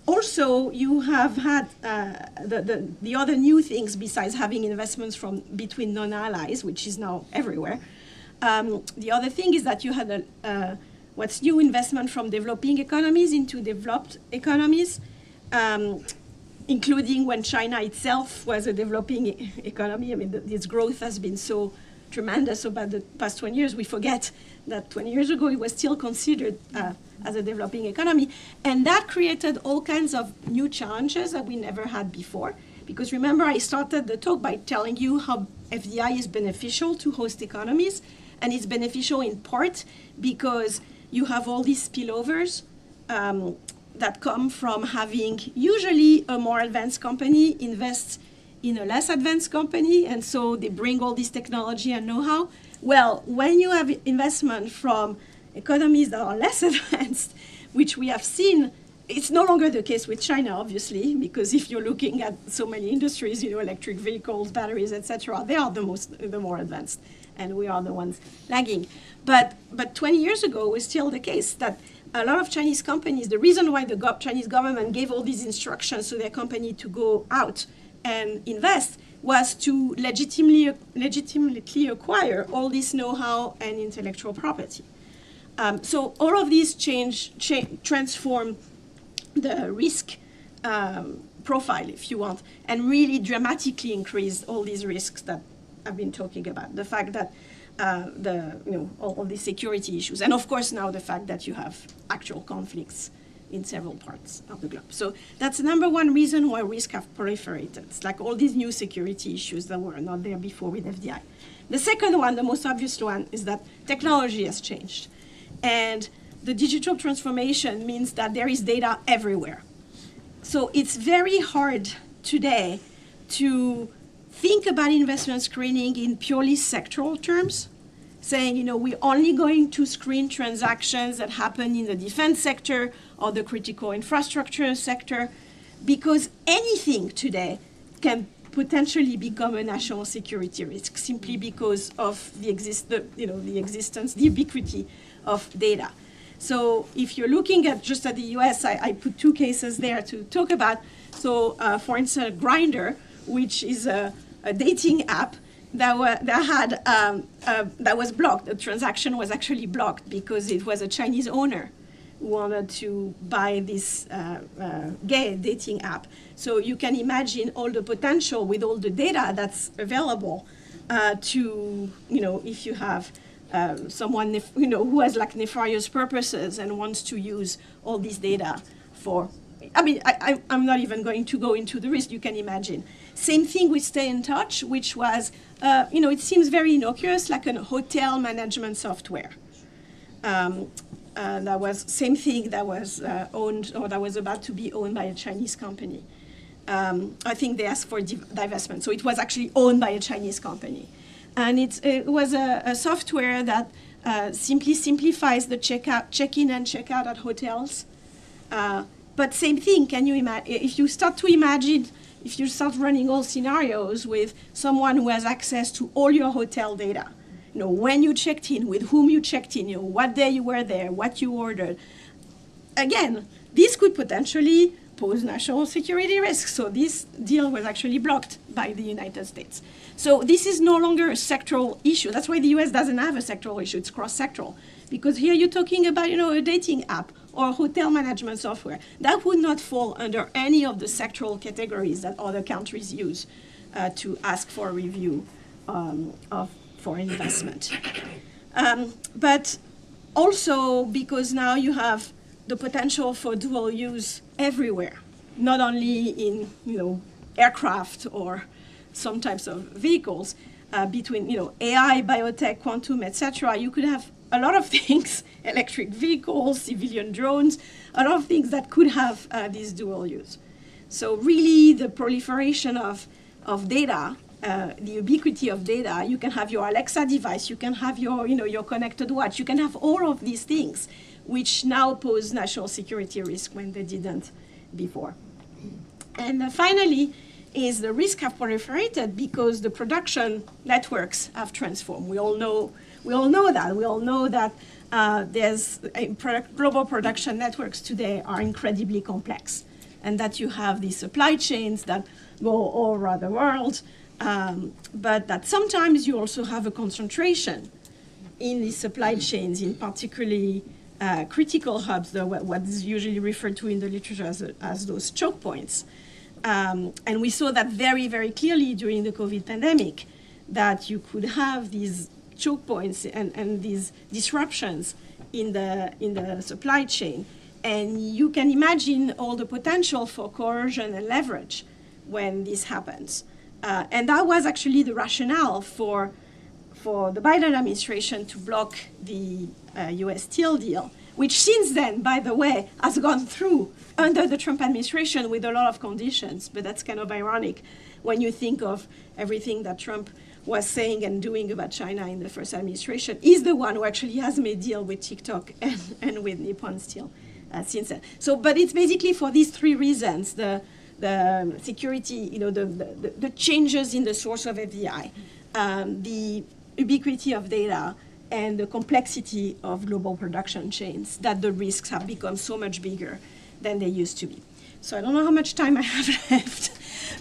Also, you have had the other new things besides having investments from between non-allies, which is now everywhere. The other thing is that you had what's new investment from developing economies into developed economies, including when China itself was a developing economy. I mean, this growth has been so tremendous over the past 20 years. We forget that 20 years ago it was still considered as a developing economy. And that created all kinds of new challenges that we never had before. Because remember, I started the talk by telling you how FDI is beneficial to host economies. And it's beneficial in part because you have all these spillovers that come from having usually a more advanced company invest in a less advanced company, and so they bring all this technology and know-how. Well, when you have investment from economies that are less advanced, which we have seen, it's no longer the case with China, obviously, because if you're looking at so many industries, electric vehicles, batteries, etc., they are the more advanced, and we are the ones lagging. But 20 years ago, it was still the case that a lot of Chinese companies, the reason why the Chinese government gave all these instructions to their company to go out and invest was to legitimately acquire all this know-how and intellectual property. So all of these transform the risk profile, if you want, and really dramatically increase all these risks that I've been talking about. The fact that all of these security issues, and of course now the fact that you have actual conflicts in several parts of the globe. So that's the number one reason why risks have proliferated. It's like all these new security issues that were not there before with FDI. The second one, the most obvious one, is that technology has changed. And the digital transformation means that there is data everywhere. So it's very hard today to think about investment screening in purely sectoral terms, saying, we're only going to screen transactions that happen in the defense sector or the critical infrastructure sector, because anything today can potentially become a national security risk simply because of the existence, the ubiquity of data. So if you're looking at just at the US, I put two cases there to talk about. So for instance, Grindr, which is a dating app that was blocked. The transaction was actually blocked because it was a Chinese owner who wanted to buy this gay dating app. So you can imagine all the potential with all the data that's available to, if you have someone, who has like nefarious purposes and wants to use all this data for, I'm not even going to go into the risk, you can imagine. Same thing with Stay in Touch, which was, it seems very innocuous, like a hotel management software. That was same thing that was owned, or that was about to be owned by a Chinese company. I think they asked for divestment, so it was actually owned by a Chinese company. And it was a software that simply simplifies the check-in and check-out at hotels. But same thing, can you imagine, if you start running all scenarios with someone who has access to all your hotel data, when you checked in, with whom you checked in, what day you were there, what you ordered. Again, this could potentially pose national security risks. So this deal was actually blocked by the United States. So this is no longer a sectoral issue. That's why the US doesn't have a sectoral issue, it's cross-sectoral. Because here you're talking about, a dating app or hotel management software. That would not fall under any of the sectoral categories that other countries use to ask for a review of foreign investment. But also because now you have the potential for dual use everywhere, not only in aircraft or some types of vehicles, between AI, biotech, quantum, etc. You could have a lot of things, electric vehicles, civilian drones, a lot of things that could have this dual use. So really the proliferation of data, the ubiquity of data, you can have your Alexa device, you can have your connected watch, you can have all of these things, which now pose national security risk when they didn't before. And finally, is the risk have proliferated because the production networks have transformed. We all know that. We all know that global production networks today are incredibly complex, and that you have these supply chains that go all around the world, but that sometimes you also have a concentration in these supply chains, in particularly critical hubs, what is usually referred to in the literature as those choke points. And we saw that very, very clearly during the COVID pandemic, that you could have these choke points and these disruptions in the supply chain. And you can imagine all the potential for coercion and leverage when this happens. And that was actually the rationale for the Biden administration to block the US steel deal, which since then, by the way, has gone through under the Trump administration with a lot of conditions. But that's kind of ironic when you think of everything that Trump was saying and doing about China in the first administration. He's the one who actually has made deal with TikTok and with Nippon Steel since then. So, but it's basically for these three reasons: the security, the changes in the source of FDI, the ubiquity of data, and the complexity of global production chains, that the risks have become so much bigger than they used to be. So I don't know how much time I have left,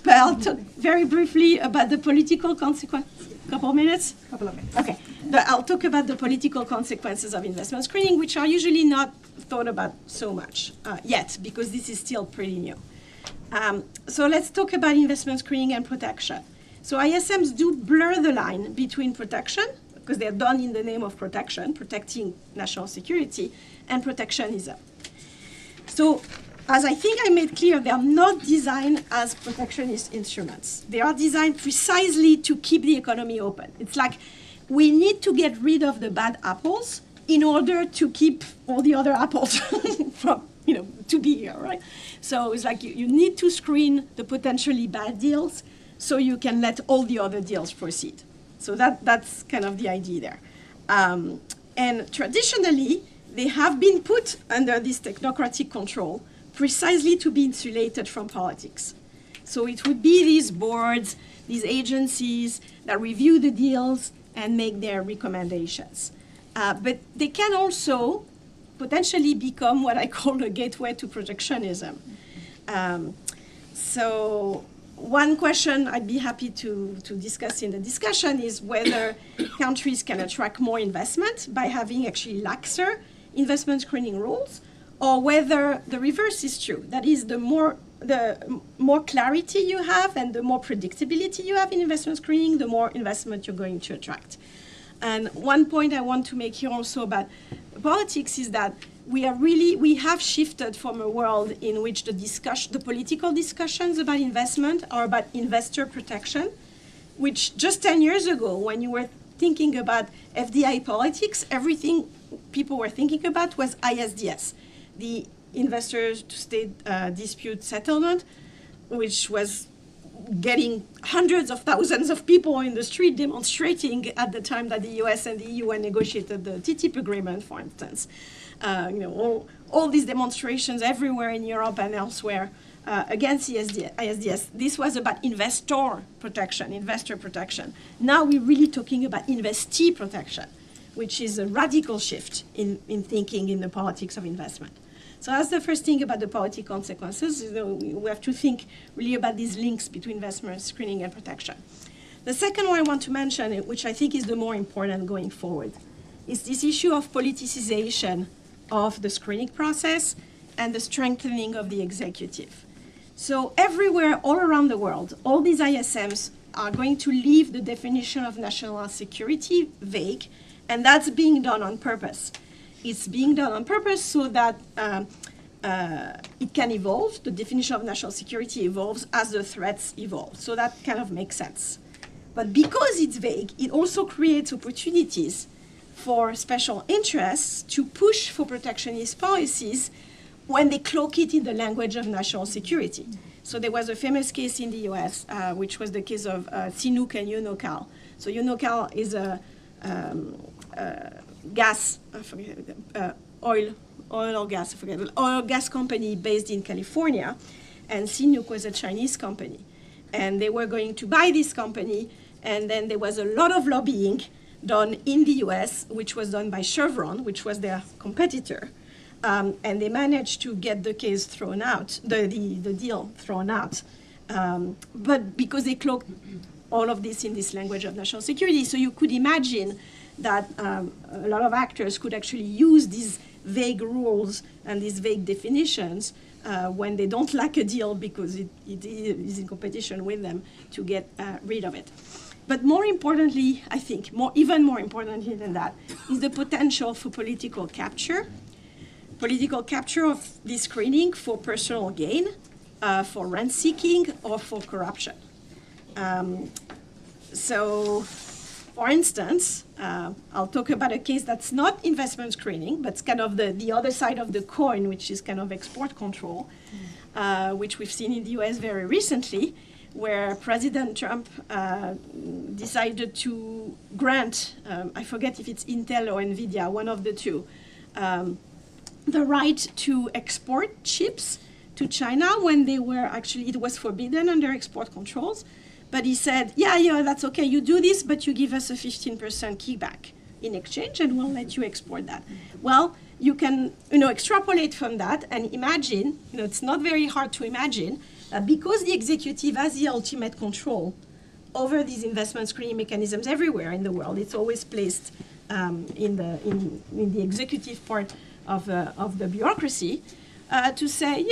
but I'll talk very briefly about the political consequences. Couple of minutes? Couple of minutes. Okay. I'll talk about the political consequences of investment screening, which are usually not thought about so much yet, because this is still pretty new. So let's talk about investment screening and protection. So ISMs do blur the line between protection, because they're done in the name of protection, protecting national security, and protectionism. So, as I think I made clear, they are not designed as protectionist instruments. They are designed precisely to keep the economy open. It's like we need to get rid of the bad apples in order to keep all the other apples from, to be here, right? So it's like you need to screen the potentially bad deals so you can let all the other deals proceed. So that's kind of the idea there. And traditionally, they have been put under this technocratic control precisely to be insulated from politics. So it would be these boards, these agencies that review the deals and make their recommendations. But they can also potentially become what I call a gateway to protectionism. So one question I'd be happy to discuss in the discussion is whether countries can attract more investment by having actually laxer investment screening rules, or whether the reverse is true. That is, the more clarity you have and the more predictability you have in investment screening, the more investment you're going to attract. And one point I want to make here also about politics is that we have shifted from a world in which the political discussions about investment are about investor protection, which just 10 years ago, when you were thinking about FDI politics, everything people were thinking about was ISDS, the investor-to-state dispute settlement, which was getting hundreds of thousands of people in the street demonstrating at the time that the US and the EU had negotiated the TTIP agreement, for instance. All these demonstrations everywhere in Europe and elsewhere against ISDS. This was about investor protection. Now we're really talking about investee protection, which is a radical shift in thinking in the politics of investment. So that's the first thing about the policy consequences. We have to think really about these links between investment screening and protection. The second one I want to mention, which I think is the more important going forward, is this issue of politicization of the screening process and the strengthening of the executive. So everywhere, all around the world, all these ISMs are going to leave the definition of national security vague, and that's being done on purpose. It's being done on purpose so that it can evolve. The definition of national security evolves as the threats evolve. So that kind of makes sense. But because it's vague, it also creates opportunities for special interests to push for protectionist policies when they cloak it in the language of national security. So there was a famous case in the US, which was the case of CNOOC and UNOCAL. So UNOCAL is a gas, oil or gas, I forget, oil gas company based in California, and CNOOC was a Chinese company. And they were going to buy this company, and then there was a lot of lobbying done in the US, which was done by Chevron, which was their competitor. And they managed to get the case thrown out, the deal thrown out. But because they cloaked all of this in this language of national security, so you could imagine that a lot of actors could actually use these vague rules and these vague definitions when they don't like a deal because it is in competition with them to get rid of it. But more importantly, I think, even more importantly than that, is the potential for political capture of this screening for personal gain, for rent-seeking, or for corruption. So, for instance, I'll talk about a case that's not investment screening, but it's kind of the other side of the coin, which is kind of export control, which we've seen in the US very recently, where President Trump decided to grant, I forget if it's Intel or NVIDIA, one of the two, the right to export chips to China when they were actually, it was forbidden under export controls. But he said, yeah, that's okay, you do this, but you give us a 15% kickback in exchange, and we'll let you export that. Well, you can, extrapolate from that and imagine, it's not very hard to imagine, because the executive has the ultimate control over these investment screening mechanisms everywhere in the world. It's always placed in the executive part of the bureaucracy. To say,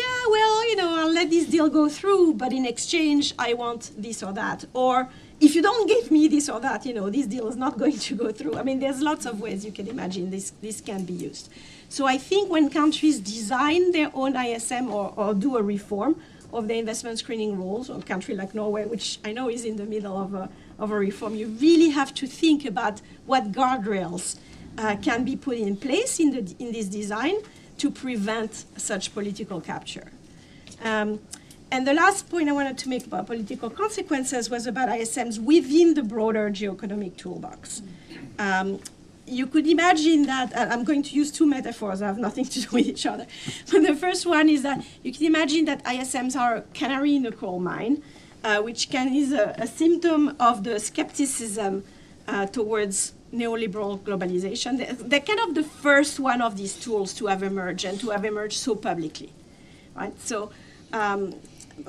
I'll let this deal go through, but in exchange, I want this or that. Or if you don't give me this or that, this deal is not going to go through. I mean, there's lots of ways you can imagine this can be used. So I think when countries design their own ISM or do a reform of the investment screening rules, or a country like Norway, which I know is in the middle of a reform, you really have to think about what guardrails can be put in place in this design to prevent such political capture. And the last point I wanted to make about political consequences was about ISMs within the broader geoeconomic toolbox. You could imagine that, I'm going to use two metaphors that have nothing to do with each other. But the first one is that you can imagine that ISMs are a canary in a coal mine, which is a symptom of the skepticism towards neoliberal globalization. They're kind of the first one of these tools to have emerged and to have emerged so publicly, right? So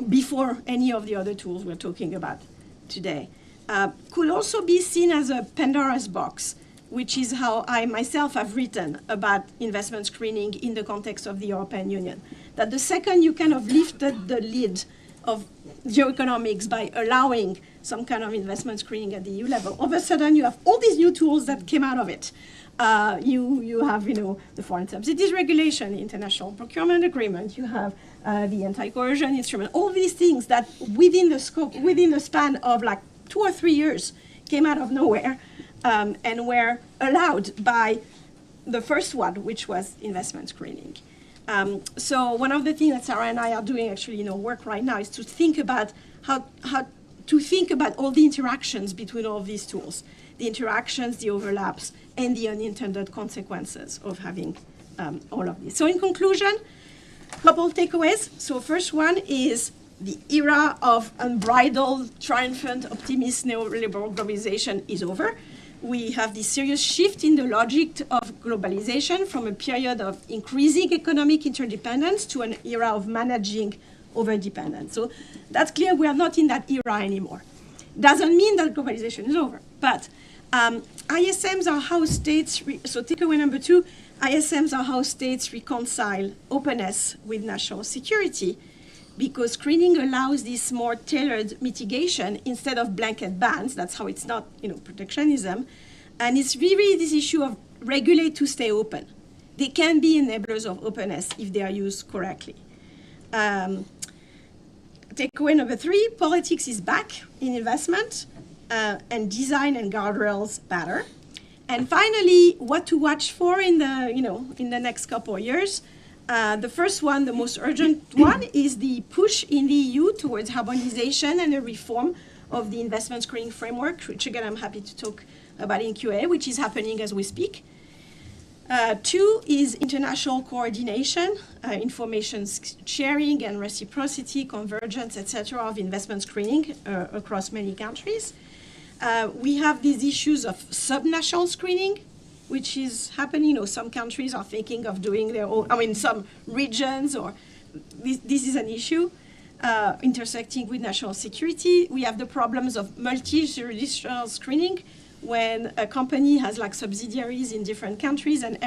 before any of the other tools we're talking about today, could also be seen as a Pandora's box, which is how I myself have written about investment screening in the context of the European Union. That the second you kind of lifted the lid of geoeconomics by allowing some kind of investment screening at the EU level, all of a sudden you have all these new tools that came out of it. You have, the foreign subsidies regulation, the international procurement agreement, you have the anti-coercion instrument, all these things that within the span of like 2 or 3 years came out of nowhere and were allowed by the first one, which was investment screening. So one of the things that Sarah and I are doing actually work right now is to think about how to think about all the interactions between all of these tools, the interactions, the overlaps, and the unintended consequences of having all of this. So in conclusion, couple takeaways. So first one is the era of unbridled, triumphant, optimist neoliberal globalization is over. We have this serious shift in the logic of globalization from a period of increasing economic interdependence to an era of managing overdependence. So that's clear, we are not in that era anymore. Doesn't mean that globalization is over, but ISMs are how states, so takeaway number 2, ISMs are how states reconcile openness with national security, because screening allows this more tailored mitigation instead of blanket bans. That's how it's not, protectionism. And it's really this issue of regulate to stay open. They can be enablers of openness if they are used correctly. Takeaway number 3, politics is back in investment. and design and guardrails better. And finally, what to watch for in the next couple of years. The first one, the most urgent one, is the push in the EU towards harmonization and a reform of the investment screening framework, which again I'm happy to talk about in QA, which is happening as we speak. Two is international coordination, information sharing and reciprocity, convergence, etc. of investment screening across many countries. We have these issues of subnational screening, which is happening. Some countries are thinking of doing their own, some regions, or this is an issue intersecting with national security. We have the problems of multi-jurisdictional screening, when a company has like subsidiaries in different countries and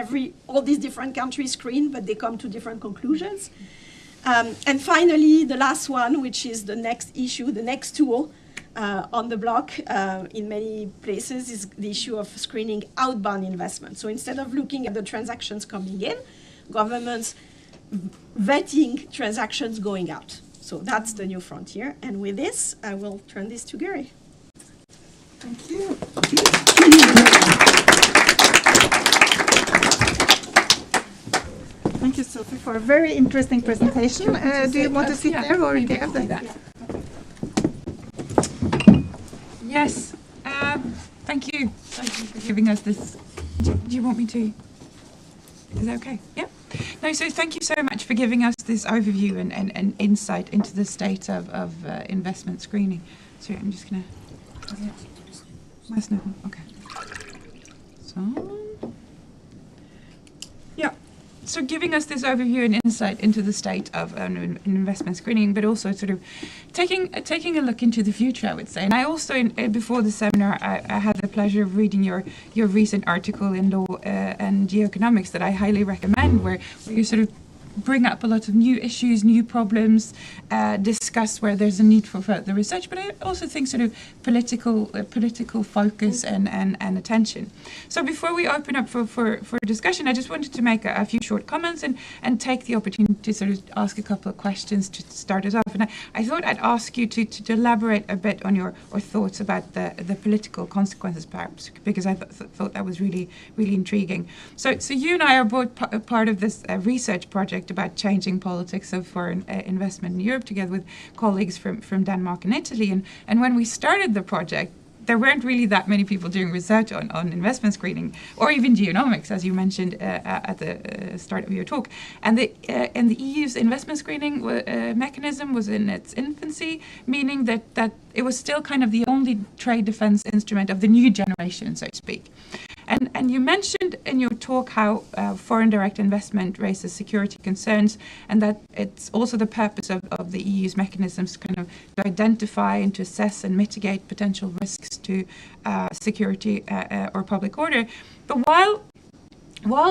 all these different countries screen, but they come to different conclusions. And finally, the last one, which is the next issue, the next tool on the block in many places, is the issue of screening outbound investment. So instead of looking at the transactions coming in, governments vetting transactions going out. So that's the new frontier. And with this, I will turn this to Guri. Thank you. Thank you, Sophie, for a very interesting presentation. Do you want to sit there, or do you have that? Yes. Thank you. Thank you for giving us this. Do you want me to? Is that okay? Yeah. No, so thank you so much for giving us this overview and insight into the state of investment screening. So I'm just going to... Okay. So, yeah. So giving us this overview and insight into the state of investment screening, but also sort of taking a look into the future, I would say. And I also, before the seminar, I had the pleasure of reading your recent article in Law and Geoeconomics that I highly recommend, where you sort of bring up a lot of new issues, new problems, discuss where there's a need for further research, but I also think sort of political focus and attention. So before we open up for discussion, I just wanted to make a few short comments and take the opportunity to sort of ask a couple of questions to start us off. And I thought I'd ask you to elaborate a bit on your thoughts about the political consequences, perhaps, because I thought that was really, really intriguing. So you and I are both part of this research project about changing politics of foreign investment in Europe, together with colleagues from Denmark and Italy. And when we started the project, there weren't really that many people doing research on investment screening, or even geoeconomics, as you mentioned at the start of your talk. And the EU's investment screening mechanism was in its infancy, meaning that it was still kind of the only trade defense instrument of the new generation, so to speak. And you mentioned in your talk how foreign direct investment raises security concerns, and that it's also the purpose of the EU's mechanisms kind of to identify and to assess and mitigate potential risks to security or public order. But while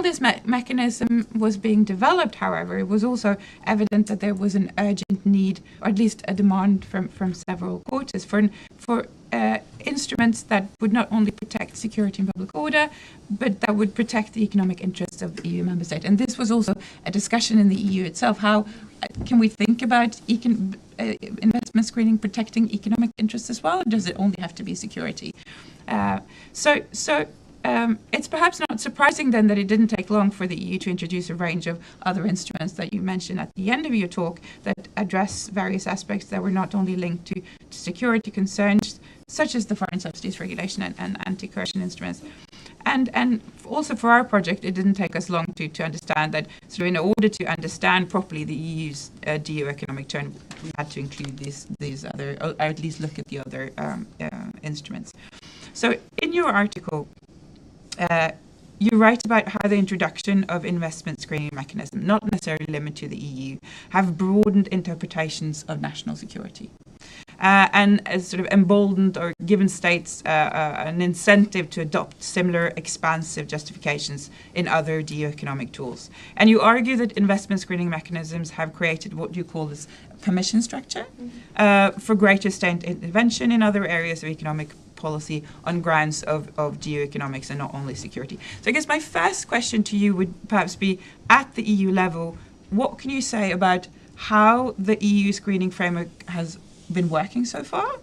this mechanism was being developed, however, it was also evident that there was an urgent need, or at least a demand from several quarters, for instruments that would not only protect security and public order, but that would protect the economic interests of the EU member state. And this was also a discussion in the EU itself. How can we think about investment screening protecting economic interests as well, or does it only have to be security? It's perhaps not surprising then that it didn't take long for the EU to introduce a range of other instruments that you mentioned at the end of your talk that address various aspects that were not only linked to security concerns, such as the foreign subsidies regulation and anti-coercion instruments. And also for our project, it didn't take us long to understand that sort of in order to understand properly the EU's geoeconomic turn, we had to include these other, or at least look at the other instruments. So in your article, you write about how the introduction of investment screening mechanism, not necessarily limited to the EU, have broadened interpretations of national security. And as sort of emboldened or given states an incentive to adopt similar expansive justifications in other geoeconomic tools. And you argue that investment screening mechanisms have created what you call this permission structure for greater state intervention in other areas of economic policy on grounds of geoeconomics and not only security. So I guess my first question to you would perhaps be, at the EU level, what can you say about how the EU screening framework has been working so far,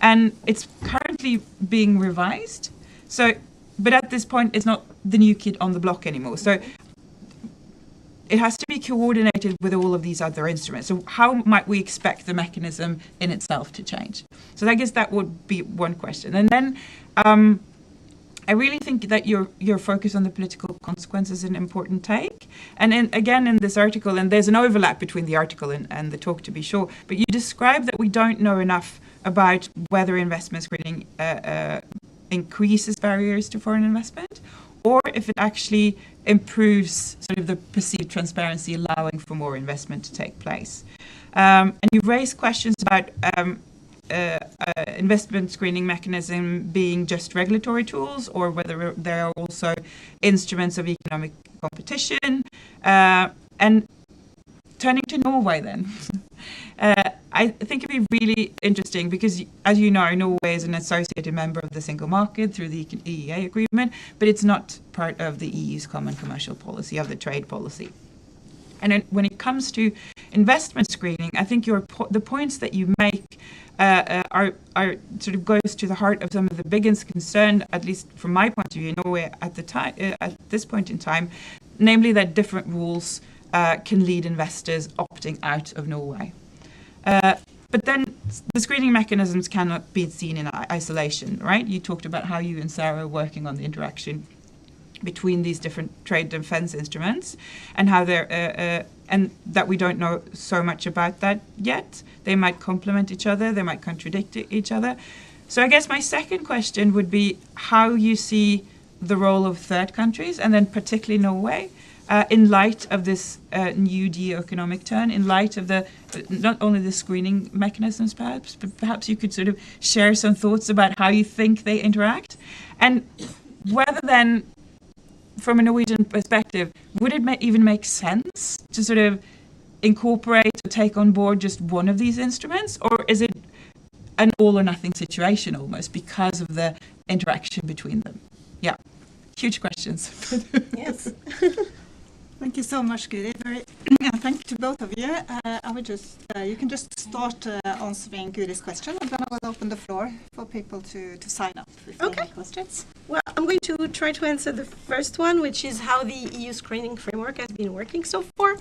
and it's currently being revised. So, but at this point, it's not the new kid on the block anymore. So it has to be coordinated with all of these other instruments. So how might we expect the mechanism in itself to change? So I guess that would be one question. And then I really think that your focus on the political consequences is an important take. And again, in this article, and there's an overlap between the article and the talk, to be sure, but you describe that we don't know enough about whether investment screening increases barriers to foreign investment, or if it actually improves sort of the perceived transparency, allowing for more investment to take place. And you raise questions about investment screening mechanism being just regulatory tools, or whether there are also instruments of economic competition. And turning to Norway then, I think it'd be really interesting because, as you know, Norway is an associated member of the single market through the EEA agreement, but it's not part of the EU's common commercial policy, of the trade policy. And when it comes to investment screening, I think the points that you make are sort of goes to the heart of some of the biggest concern, at least from my point of view, in Norway at the time, at this point in time, namely that different rules can lead investors opting out of Norway. But then the screening mechanisms cannot be seen in isolation, right? You talked about how you and Sarah are working on the interaction between these different trade defense instruments, and how they're and that we don't know so much about that yet. They might complement each other, they might contradict each other. So I guess my second question would be how you see the role of third countries, and then particularly Norway, in light of this new geoeconomic turn, in light of the not only the screening mechanisms perhaps, but perhaps you could sort of share some thoughts about how you think they interact, and whether then, from a Norwegian perspective, would it even make sense to sort of incorporate or take on board just one of these instruments, or is it an all or nothing situation almost because of the interaction between them? Yeah, huge questions. Yes. Thank you so much, Guri. Thank you to both of you. I would just, you can just start answering Guri's question, and then I will open the floor for people to sign up if they have questions. Well, I'm going to try to answer the first one, which is how the EU screening framework has been working so far.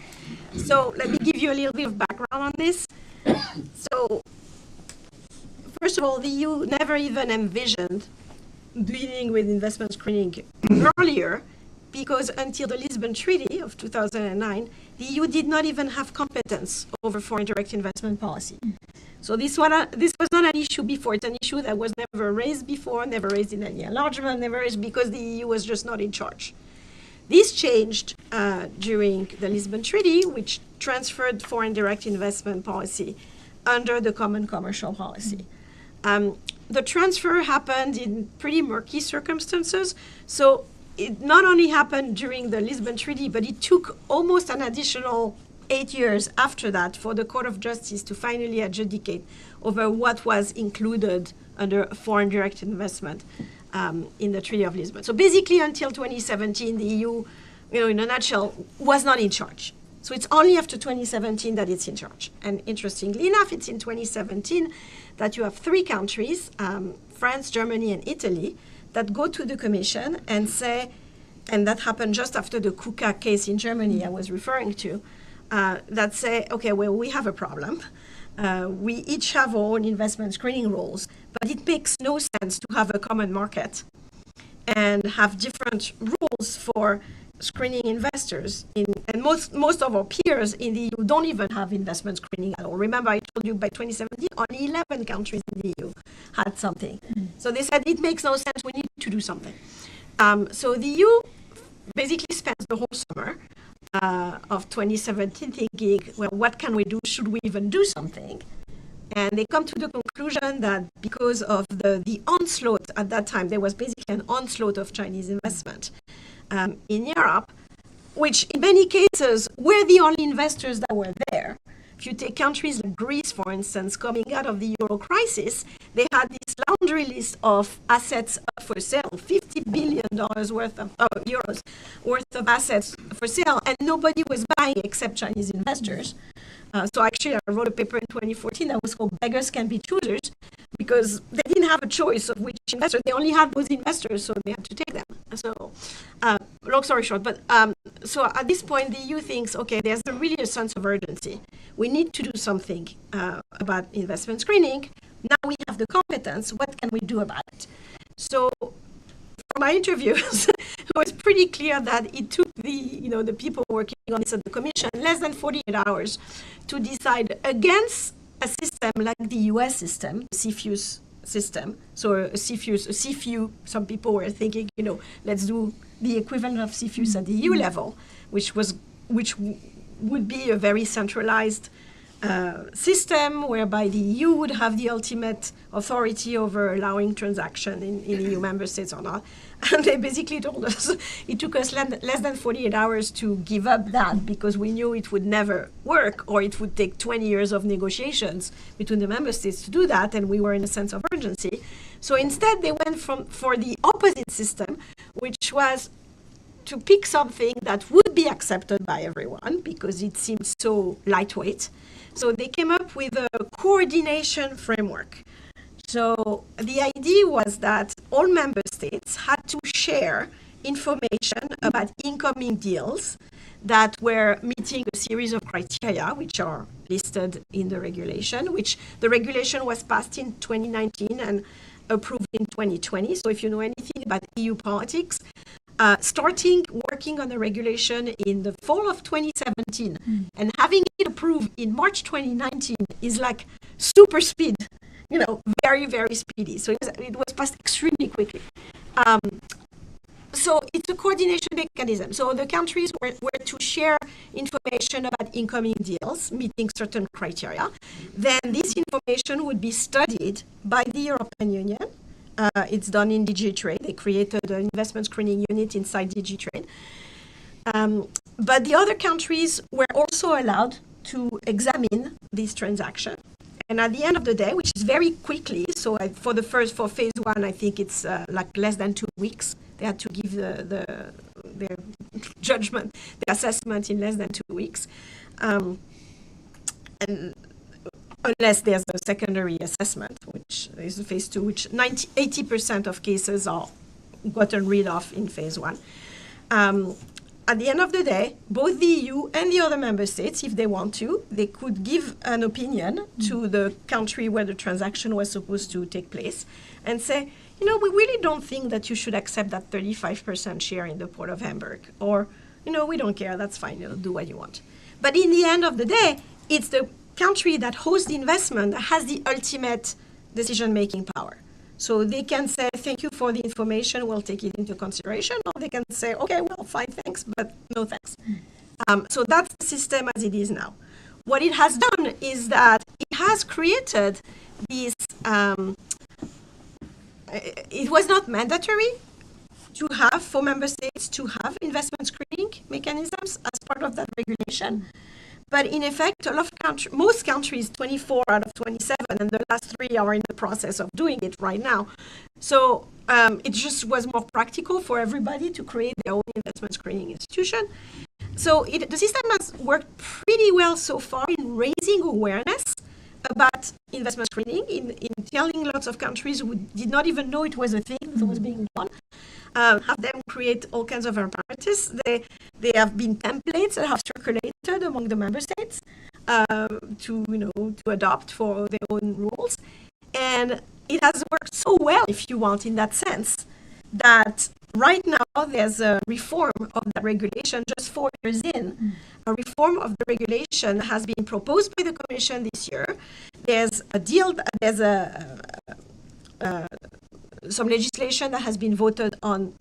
So let me give you a little bit of background on this. So first of all, the EU never even envisioned dealing with investment screening earlier, because until the Lisbon Treaty of 2009, the EU did not even have competence over foreign direct investment policy. So this was not an issue before. It's an issue that was never raised before, never raised in any enlargement, never raised because the EU was just not in charge. This changed during the Lisbon Treaty, which transferred foreign direct investment policy under the common commercial policy. The transfer happened in pretty murky circumstances. So it not only happened during the Lisbon Treaty, but it took almost an additional 8 years after that for the Court of Justice to finally adjudicate over what was included under foreign direct investment in the Treaty of Lisbon. So basically until 2017, the EU, in a nutshell, was not in charge. So it's only after 2017 that it's in charge. And interestingly enough, it's in 2017 that you have 3 countries, France, Germany, and Italy, that go to the Commission and say, and that happened just after the KUKA case in Germany I was referring to, that say, okay, well, we have a problem. We each have our own investment screening rules, but it makes no sense to have a common market and have different rules for screening investors. And most of our peers in the EU don't even have investment screening at all. Remember, I told you by 2017, only 11 countries in the EU had something. So they said it makes no sense, we need to do something. So the EU basically spends the whole summer of 2017 thinking, well, what can we do? Should we even do something? And they come to the conclusion that because of the onslaught at that time, there was basically an onslaught of Chinese investment in Europe, which in many cases were the only investors that were there. If you take countries like Greece, for instance, coming out of the euro crisis, they had this laundry list of assets up for sale, $50 billion worth of euros worth of assets for sale, and nobody was buying except Chinese investors. So actually, I wrote a paper in 2014 that was called "Beggars Can Be Choosers," because they didn't have a choice of which investor. They only had those investors, so they had to take them. So, long story short, but so at this point, the EU thinks, okay, there's really a sense of urgency. We need to do something about investment screening. Now we have the competence. What can we do about it? So, from my interviews, it was pretty clear that it took the people working on this at the Commission less than 48 hours to decide against a system like the US system, CFIUS system. So a CFIU, some people were thinking, let's do the equivalent of CFIUS at the EU level, which would be a very centralized system whereby the EU would have the ultimate authority over allowing transaction in EU member states or not. And they basically told us it took us less than 48 hours to give up that because we knew it would never work, or it would take 20 years of negotiations between the member states to do that, and we were in a sense of urgency. So instead they went for the opposite system, which was to pick something that would be accepted by everyone because it seemed so lightweight. So they came up with a coordination framework. So the idea was that all member states had to share information about incoming deals that were meeting a series of criteria, which are listed in the regulation, which the regulation was passed in 2019 and approved in 2020. So if you know anything about EU politics, starting working on the regulation in the fall of 2017 and having it approved in March 2019 is like super speed, very, very speedy. So it was passed extremely quickly. So it's a coordination mechanism. So the countries were to share information about incoming deals meeting certain criteria. Then this information would be studied by the European Union. It's done in DG Trade. They created an investment screening unit inside DG Trade. But the other countries were also allowed to examine this transaction. And at the end of the day, which is very quickly, so for phase one, I think it's like less than 2 weeks. They had to give their judgment, the assessment in less than 2 weeks. And unless there's a secondary assessment, which is phase two, which 80% of cases are gotten rid of in phase one. At the end of the day, both the EU and the other member states, if they want to, they could give an opinion to the country where the transaction was supposed to take place and say, we really don't think that you should accept that 35% share in the Port of Hamburg. Or, we don't care, that's fine, do what you want. But in the end of the day, it's the country that hosts the investment that has the ultimate decision-making power. So they can say, thank you for the information, we'll take it into consideration, or they can say, okay, well, fine, thanks, but no thanks. So that's the system as it is now. What it has done is that it has created this, it was not mandatory to have, for member states to have investment screening mechanisms as part of that regulation. But in effect, most countries, 24 out of 27, and the last 3 are in the process of doing it right now. So it just was more practical for everybody to create their own investment screening institution. So the system has worked pretty well so far in raising awareness about investment screening, in telling lots of countries who did not even know it was a thing that was being done. Have them create all kinds of apparatus. They have been templates that have circulated among the member states to adopt for their own rules, and it has worked so well, if you want, in that sense, that right now there's a reform of the regulation just 4 years in. A reform of the regulation has been proposed by the Commission this year. There's a deal. There's some legislation that has been voted on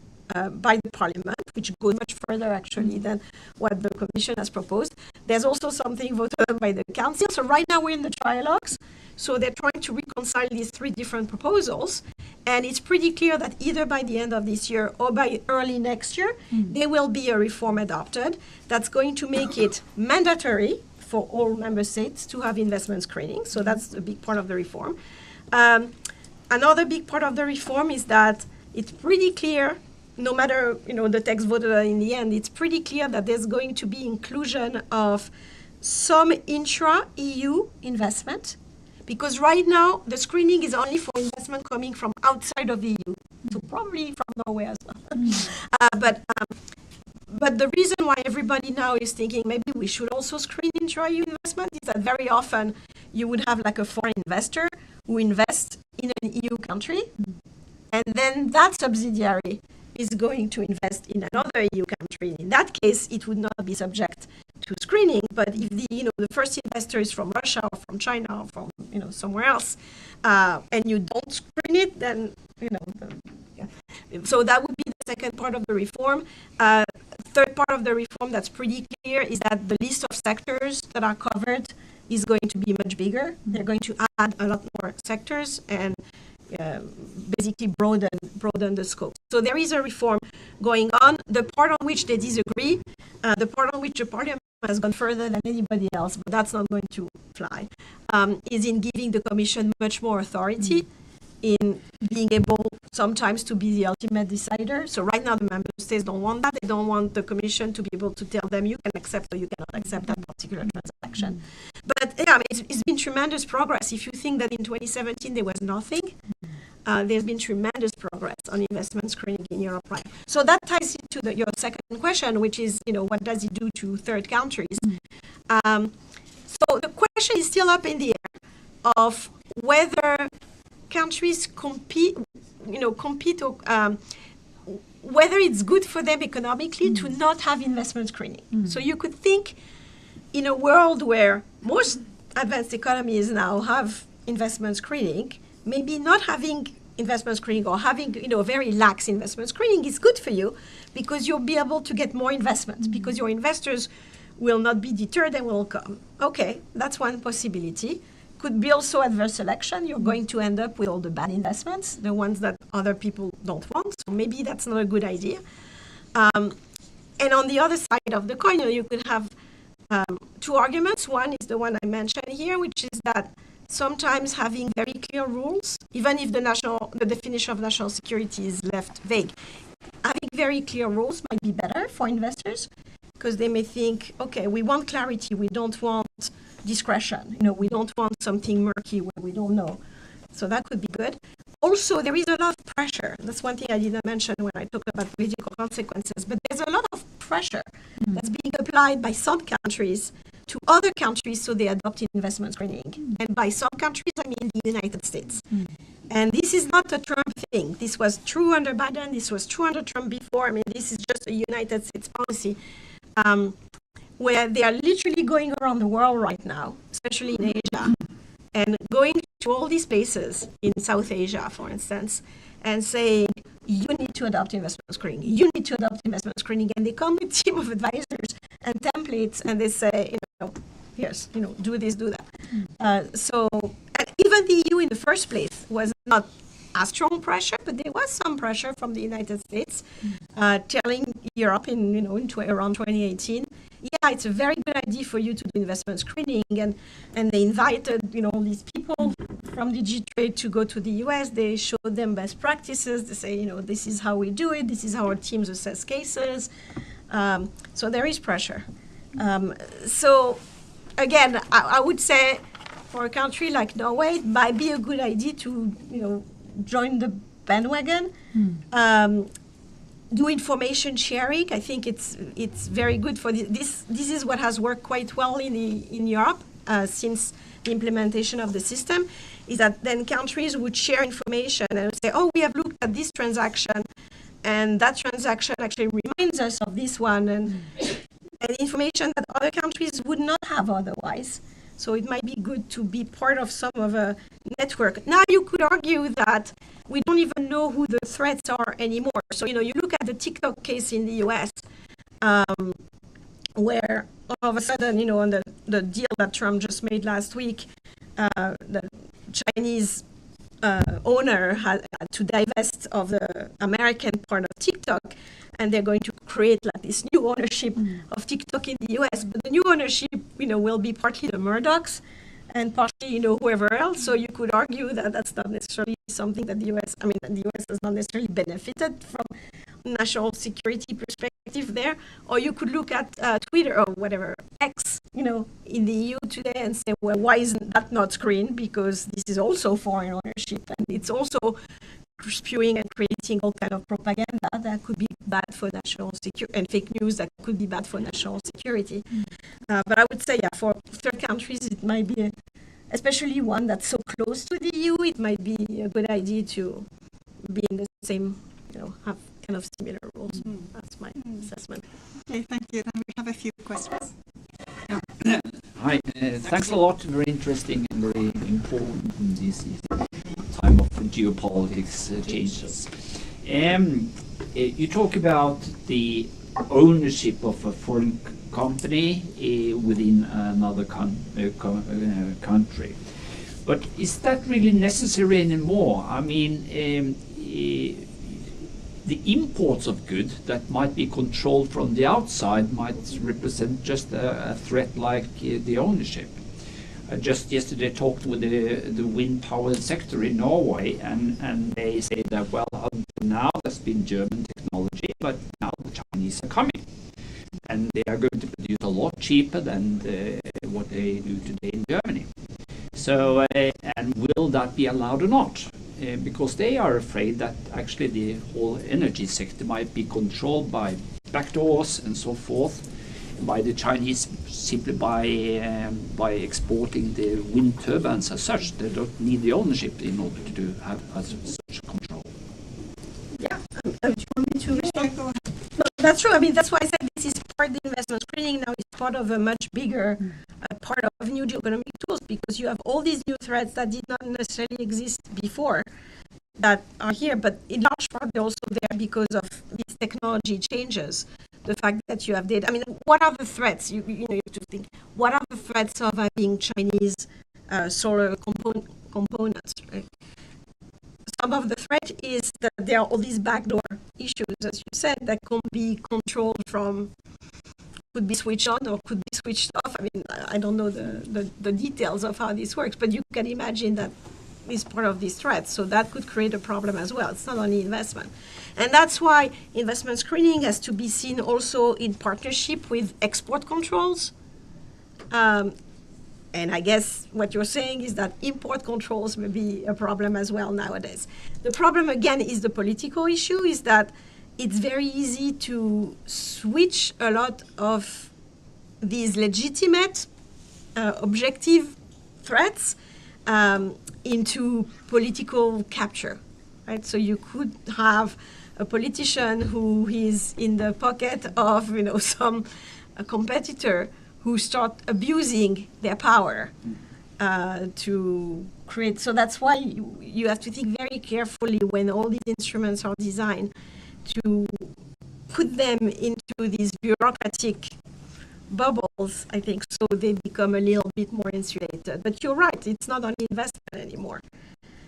by the Parliament, which goes much further actually than what the Commission has proposed. There's also something voted on by the Council. So right now we're in the trialogues. So they're trying to reconcile these 3 different proposals. And it's pretty clear that either by the end of this year or by early next year, there will be a reform adopted that's going to make it mandatory for all member states to have investment screening. So that's a big part of the reform. Another big part of the reform is that it's pretty clear, no matter the text voted on in the end, it's pretty clear that there's going to be inclusion of some intra-EU investment, because right now the screening is only for investment coming from outside of the EU, so probably from Norway as well. But the reason why everybody now is thinking maybe we should also screen intra-EU investment is that very often you would have like a foreign investor who invests in an EU country, and then that subsidiary is going to invest in another EU country. In that case, it would not be subject to screening. But if the first investor is from Russia or from China or from somewhere else, and you don't screen it, then So that would be the second part of the reform. Third part of the reform that's pretty clear is that the list of sectors that are covered is going to be much bigger. They're going to add a lot more sectors and basically broaden the scope. So there is a reform going on. The part on which they disagree, the part on which the parliament has gone further than anybody else, but that's not going to fly, is in giving the Commission much more authority in being able sometimes to be the ultimate decider. So right now the member states don't want that. They don't want the Commission to be able to tell them you can accept or you cannot accept that particular transaction. But yeah, it's been tremendous progress. If you think that in 2017 there was nothing, there's been tremendous progress on investment screening in Europe, right? So that ties into your second question, which is, what does it do to third countries? So the question is still up in the air of whether countries compete or whether it's good for them economically to not have investment screening. So you could think in a world where most advanced economies now have investment screening, maybe not having investment screening or having very lax investment screening is good for you because you'll be able to get more investment because your investors will not be deterred and will come. Okay, that's one possibility. Could be also adverse selection. You're going to end up with all the bad investments, the ones that other people don't want. So maybe that's not a good idea. And on the other side of the coin, you could have two arguments. One is the one I mentioned here, which is that sometimes having very clear rules, even if the definition of national security is left vague, having very clear rules might be better for investors because they may think, okay, we want clarity, we don't want discretion. We don't want something murky where we don't know. So that could be good. Also, there is a lot of pressure. That's one thing I didn't mention when I talked about political consequences, but there's a lot of pressure that's being applied by some countries to other countries so they adopt investment screening. And by some countries, I mean the United States. And this is not a Trump thing. This was true under Biden. This was true under Trump before. This is just a United States policy. Where they are literally going around the world right now, especially in Asia, and going to all these places in South Asia, for instance, and saying, you need to adopt investment screening. You need to adopt investment screening. And they come with a team of advisors and templates, and they say, here's, do this, do that. So and even the EU in the first place was not a strong pressure, but there was some pressure from the United States telling Europe in around 2018, yeah, it's a very good idea for you to do investment screening, and they invited all these people from DG Trade to go to the US. They showed them best practices. They say, this is how we do it. This is how our teams assess cases. So there is pressure. So again, I would say for a country like Norway, it might be a good idea to join the bandwagon. Do information sharing. I think it's very good for this. This is what has worked quite well in Europe since the implementation of the system. Is that then countries would share information and say, oh, we have looked at this transaction, and that transaction actually reminds us of this one, and information that other countries would not have otherwise. So it might be good to be part of some of a network. Now you could argue that we don't even know who the threats are anymore. So, you look at the TikTok case in the US, where all of a sudden, on the deal that Trump just made last week, the Chinese owner had to divest of the American part of TikTok, and they're going to create this new ownership of TikTok in the US. But the new ownership, will be partly the Murdochs and partly, whoever else. So you could argue that that's not necessarily something that the US has not necessarily benefited from national security perspective there. Or you could look at Twitter or whatever, X, in the EU today and say, well, why isn't that not screened? Because this is also foreign ownership, and it's also spewing and creating all kind of propaganda that could be bad for national security, and fake news that could be bad for national security. But I would say, yeah, for third countries, it might be, especially one that's so close to the EU, it might be a good idea to be in the same, have kind of similar rules. That's my assessment. Okay, thank you. Then we have a few questions. Hi, thanks a lot. Very interesting and very important in this time of geopolitics changes. You talk about the ownership of a foreign company within another country. But is that really necessary anymore? I mean, the imports of goods that might be controlled from the outside might represent just a threat like the ownership. I just yesterday talked with the wind power sector in Norway, and they say that, well, until now there's been German technology, but now the Chinese are coming. And they are going to produce a lot cheaper than what they do today in Germany. So, and will that be allowed or not? Because they are afraid that actually the whole energy sector might be controlled by backdoors and so forth by the Chinese simply by exporting the wind turbines as such. They don't need the ownership in order to have such control. Yeah, do you want me to respond? No, that's true. I mean, that's why I said this is part of the investment screening now is part of a much bigger part of new geoeconomic tools, because you have all these new threats that did not necessarily exist before that are here, but in large part they're also there because of these technology changes. The fact that you have data. I mean, what are the threats? You have to think. What are the threats of having Chinese solar components? Right? Some of the threat is that there are all these backdoor issues, as you said, that can be controlled from, could be switched on or could be switched off. I mean, I don't know the details of how this works, but you can imagine that is part of these threats. So that could create a problem as well. It's not only investment. And that's why investment screening has to be seen also in partnership with export controls. And I guess what you're saying is that import controls may be a problem as well nowadays. The problem, again, is the political issue, is that it's very easy to switch a lot of these legitimate, objective threats into political capture, right? So you could have a politician who is in the pocket of, some competitor who start abusing their power to create. So that's why you have to think very carefully when all these instruments are designed to put them into these bureaucratic bubbles, I think, so they become a little bit more insulated. But you're right, it's not only investment anymore.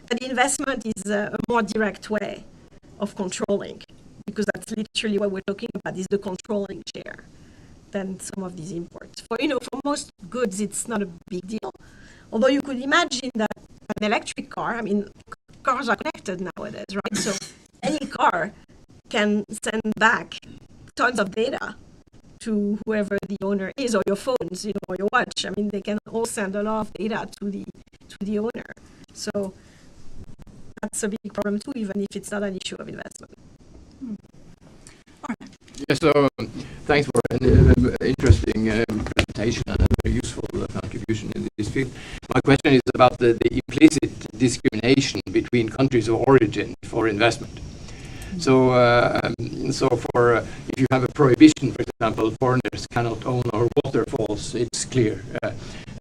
But investment is a more direct way of controlling, because that's literally what we're talking about, is the controlling chair than some of these imports. For most goods, it's not a big deal. Although you could imagine that an electric car, I mean, cars are connected nowadays, right? So any car can send back tons of data to whoever the owner is, or your phones, or your watch. I mean, they can all send a lot of data to the owner. So that's a big problem too, even if it's not an issue of investment. Yeah, so thanks for an interesting presentation and a very useful contribution in this field. My question is about the implicit discrimination between countries of origin for investment. So, for if you have a prohibition, for example, foreigners cannot own our waterfalls, it's clear.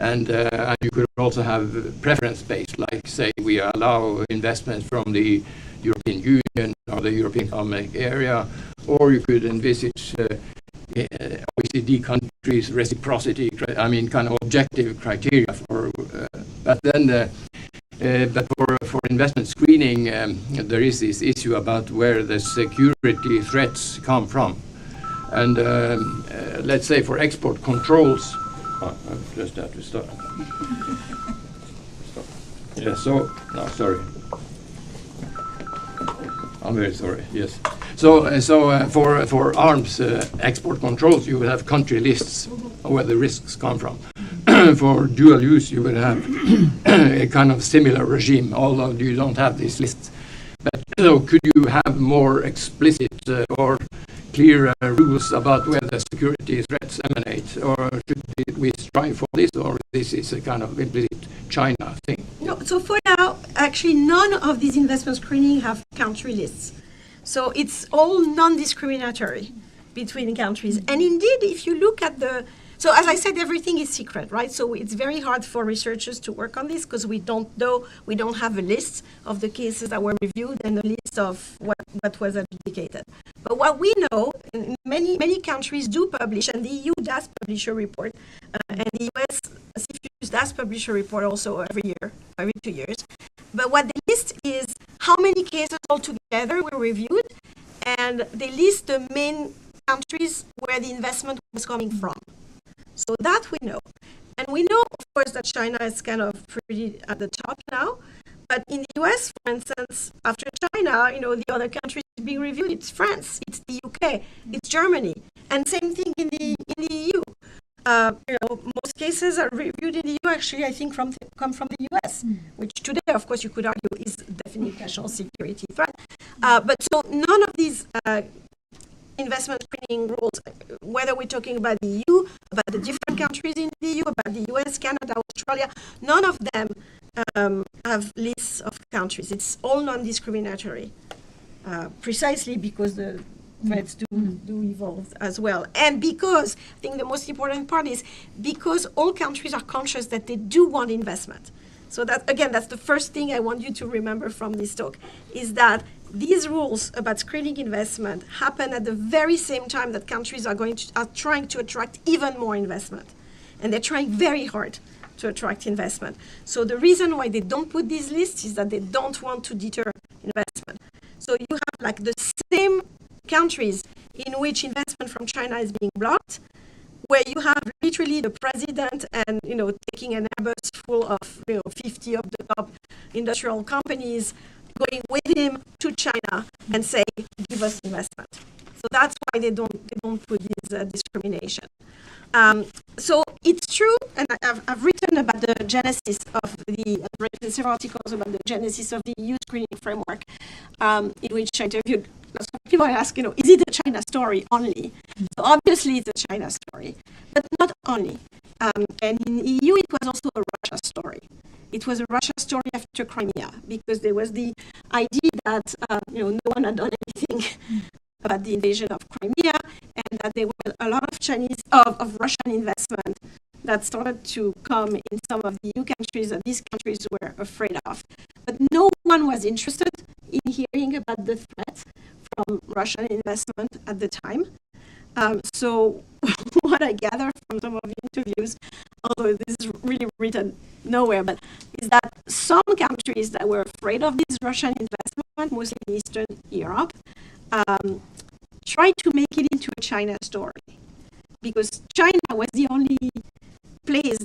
And you could also have preference-based, like say we allow investment from the European Union or the European Economic Area, or you could envisage OECD countries reciprocity, kind of objective criteria for. But then, for investment screening, there is this issue about where the security threats come from, and let's say for export controls. I just have to stop. Yeah. So no, sorry. I'm very sorry. Yes. So for arms export controls, you will have country lists of where the risks come from. For dual use, you would have a kind of similar regime, although you don't have these lists. But so could you have more explicit or clear rules about where the security threats emanate, or should we strive for this, or this is a kind of implicit China thing? No, so for now, actually, none of these investment screening have country lists. So it's all non-discriminatory between countries. And indeed, if you look at so as I said, everything is secret, right? So it's very hard for researchers to work on this because we don't know, we don't have a list of the cases that were reviewed and a list of what was adjudicated. But what we know, many countries do publish, and the EU does publish a report, and the US CFIUS does publish a report also every year, every 2 years. But what they list is how many cases altogether were reviewed, and they list the main countries where the investment was coming from. So that we know. And we know, of course, that China is kind of pretty at the top now. But in the US, for instance, after China, the other countries being reviewed, it's France, it's the UK, it's Germany. And same thing in the EU. Most cases are reviewed in the EU, actually, I think, come from the US, which today, of course, you could argue is definitely a national security threat. But so none of these investment screening rules, whether we're talking about the EU, about the different countries in the EU, about the US, Canada, Australia, none of them have lists of countries. It's all non-discriminatory, precisely because the threats do evolve as well. And because, I think the most important part is, because all countries are conscious that they do want investment. So that, again, that's the first thing I want you to remember from this talk, is that these rules about screening investment happen at the very same time that countries are trying to attract even more investment. And they're trying very hard to attract investment. So the reason why they don't put these lists is that they don't want to deter investment. So you have like the same countries in which investment from China is being blocked, where you have literally the president and, taking an Airbus full of, 50 of the top industrial companies, going with him to China and say, give us investment. So that's why they don't put this discrimination. So it's true, and I've written about the genesis of I've written several articles about the genesis of the EU screening framework, in which I interviewed lots of people. I asked, is it a China story only? So obviously it's a China story, but not only. And in the EU, it was also a Russia story. It was a Russia story after Crimea, because there was the idea that no one had done anything about the invasion of Crimea, and that there were a lot of Russian investment that started to come in some of the EU countries that these countries were afraid of. But no one was interested in hearing about the threat from Russian investment at the time. So what I gather from some of the interviews, although this is really written nowhere, but is that some countries that were afraid of this Russian investment, mostly in Eastern Europe, tried to make it into a China story, because China was the only place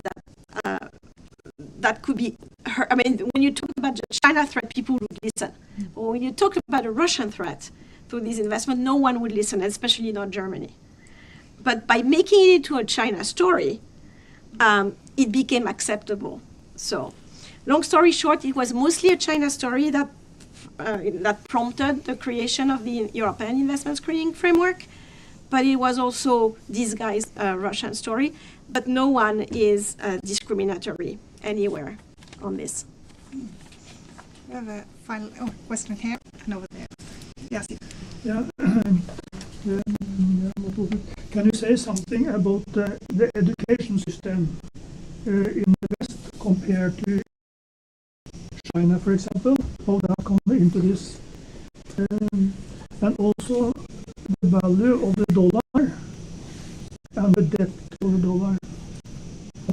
that could be heard. I mean, when you talk about the China threat, people would listen. But when you talk about a Russian threat to this investment, no one would listen, especially not Germany. But by making it into a China story, it became acceptable. So, long story short, it was mostly a China story that prompted the creation of the European investment screening framework, but it was also disguised Russian story. But no one is discriminatory anywhere on this. We have a final question here and over there. Yes. Yeah. Can you say something about the education system in the West compared to China, for example? How they come into this, and also the value of the dollar and the debt of the dollar.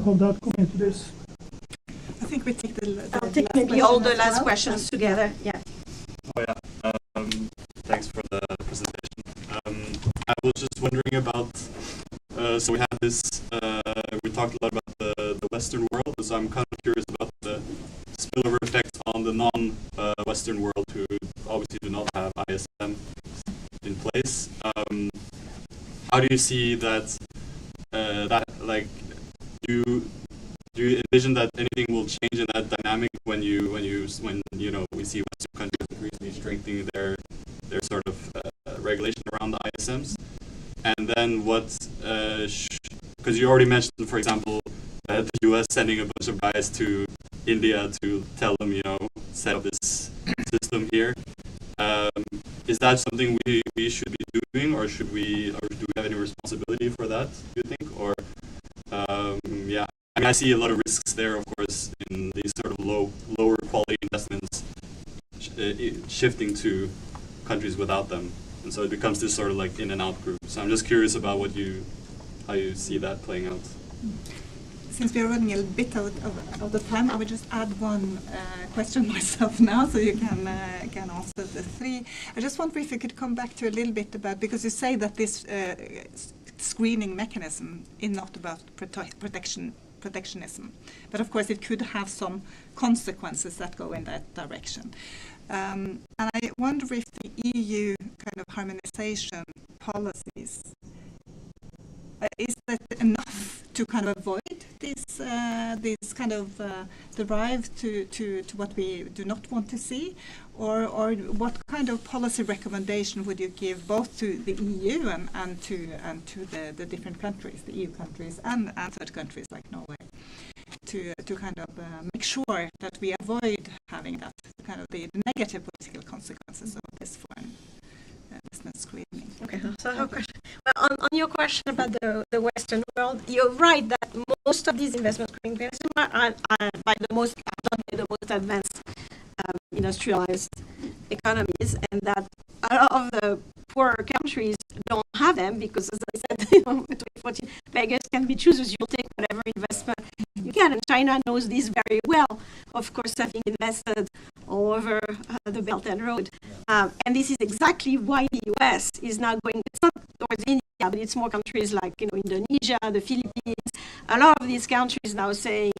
How that come into this? I think we take I'll take maybe all the last questions together. Yeah. Oh yeah. Thanks for the presentation. I was just wondering about. So we had this. We talked a lot about the Western world. So I'm kind of curious about the spillover effect on the non-Western world who obviously do not have ISM in place. How do you see that like, do you envision that anything will change in that dynamic when you know we see Western countries increasingly strengthening their sort of regulation around the ISMs? And then what? Because you already mentioned, for example, the U.S. sending a bunch of guys to India to tell them, set up this system here. Is that something we should be doing, or do we have any responsibility for that, do you think? Or yeah, I mean, I see a lot of risks there, of course, in these sort of lower quality investments shifting to countries without them, and so it becomes this sort of like in and out group. So I'm just curious about how you see that playing out. Since we are running a bit out of the time, I would just add one question myself now, so you can answer the three. I just wonder if you could come back to a little bit about, because you say that this screening mechanism is not about protectionism, but of course it could have some consequences that go in that direction. And I wonder if the EU kind of harmonization policies, is that enough to kind of avoid this kind of drive to what we do not want to see, or what kind of policy recommendation would you give both to the EU and to the different countries, the EU countries and third countries like Norway, to kind of make sure that we avoid having that kind of the negative political consequences of this foreign investment screening? Okay, so I have a question. Well, on your question about the Western world, you're right that most of these investment screening mechanisms are by the most advanced industrialized economies, and that a lot of the poorer countries don't have them because, as I said, in 2014, beggars can be choosers. You'll take whatever investment you can, and China knows this very well, of course, having invested all over the Belt and Road. And this is exactly why the US is now going, it's not towards India, but it's more countries like Indonesia, the Philippines, a lot of these countries now saying,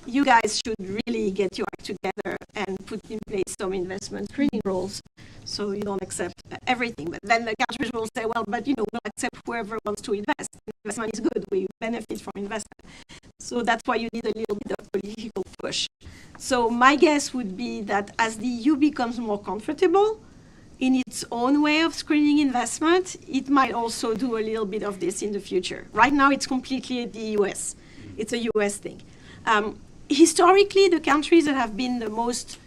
you guys should really get your act together and put in place some investment screening rules so you don't accept everything. But then the countries will say, well, but we'll accept whoever wants to invest. Investment is good. We benefit from investment. So that's why you need a little bit of political push. So my guess would be that as the EU becomes more comfortable in its own way of screening investment, it might also do a little bit of this in the future. Right now, it's completely the US. It's a US thing. Historically, the countries that have been the most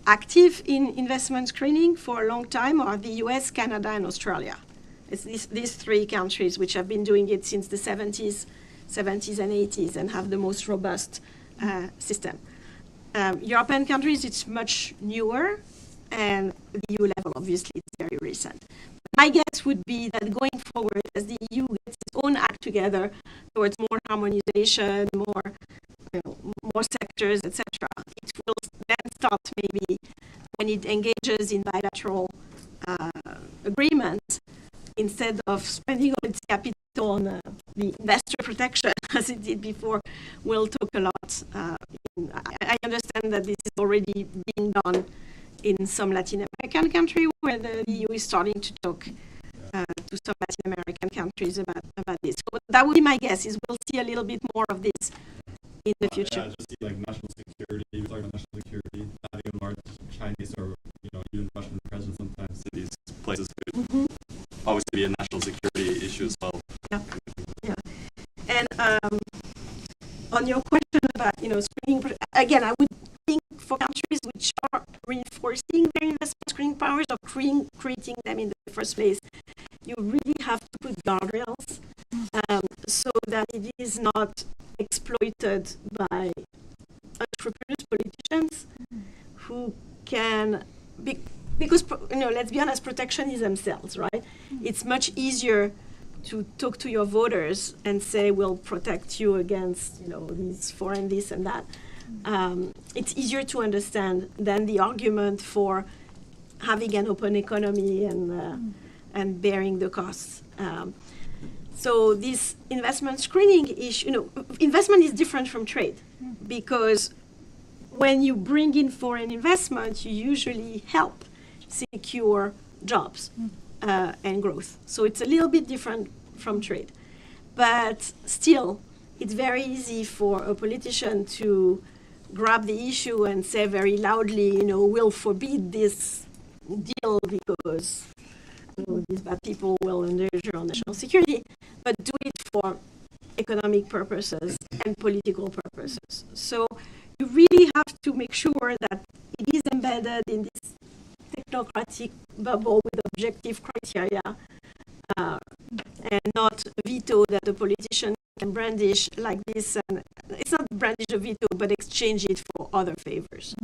active in investment screening for a long time are the US, Canada, and Australia. It's these three countries which have been doing it since the 70s and 80s and have the most robust system. European countries, it's much newer, and the EU level, obviously, it's very recent. My guess would be that going forward, as the EU gets its own act together towards more harmonization, more sectors, etc., it will then start maybe when it engages in bilateral agreements, instead of spending all its capital on the investor protection as it did before, will talk a lot. I understand that this is already being done in some Latin American country where the EU is starting to talk to some Latin American countries about this. So that would be my guess, is we'll see a little bit more of this in the future. Yeah, just see like national security, we talk about national security, having a large Chinese or even Russian presence sometimes in these places could obviously be a national security issue as well. Yeah. And on your question about screening, again, I would think for countries which are reinforcing their investment screening powers or creating them in the first place, you really have to put guardrails so that it is not exploited by entrepreneurs, politicians who can, because let's be honest, protection is themselves, right? It's much easier to talk to your voters and say, we'll protect you against these foreign this and that. It's easier to understand than the argument for having an open economy and bearing the costs. So this investment screening issue, investment is different from trade, because when you bring in foreign investment, you usually help secure jobs and growth. So it's a little bit different from trade. But still, it's very easy for a politician to grab the issue and say very loudly, we'll forbid this deal because these bad people will endanger our national security, but do it for economic purposes and political purposes. So you really have to make sure that it is embedded in this technocratic bubble with objective criteria, and not a veto that a politician can brandish like this. And it's not brandish a veto, but exchange it for other favors.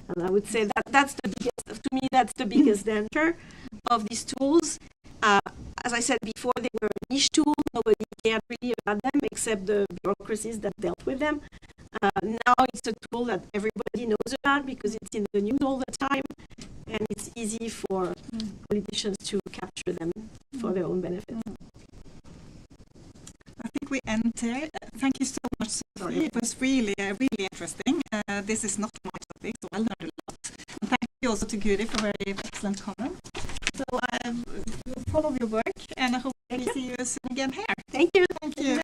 And I would say that that's the biggest, to me, that's the biggest danger of these tools. As I said before, they were a niche tool. Nobody cared really about them except the bureaucracies that dealt with them. Now it's a tool that everybody knows about because it's in the news all the time, and it's easy for politicians to capture them for their own benefit. I think we end here. Thank you so much, Sophie. It was really, really interesting. This is not my topic, so I learned a lot. And thank you also to Guri for very excellent comments. So we'll follow your work, and I hope we see you soon again here. Thank you. Thank you.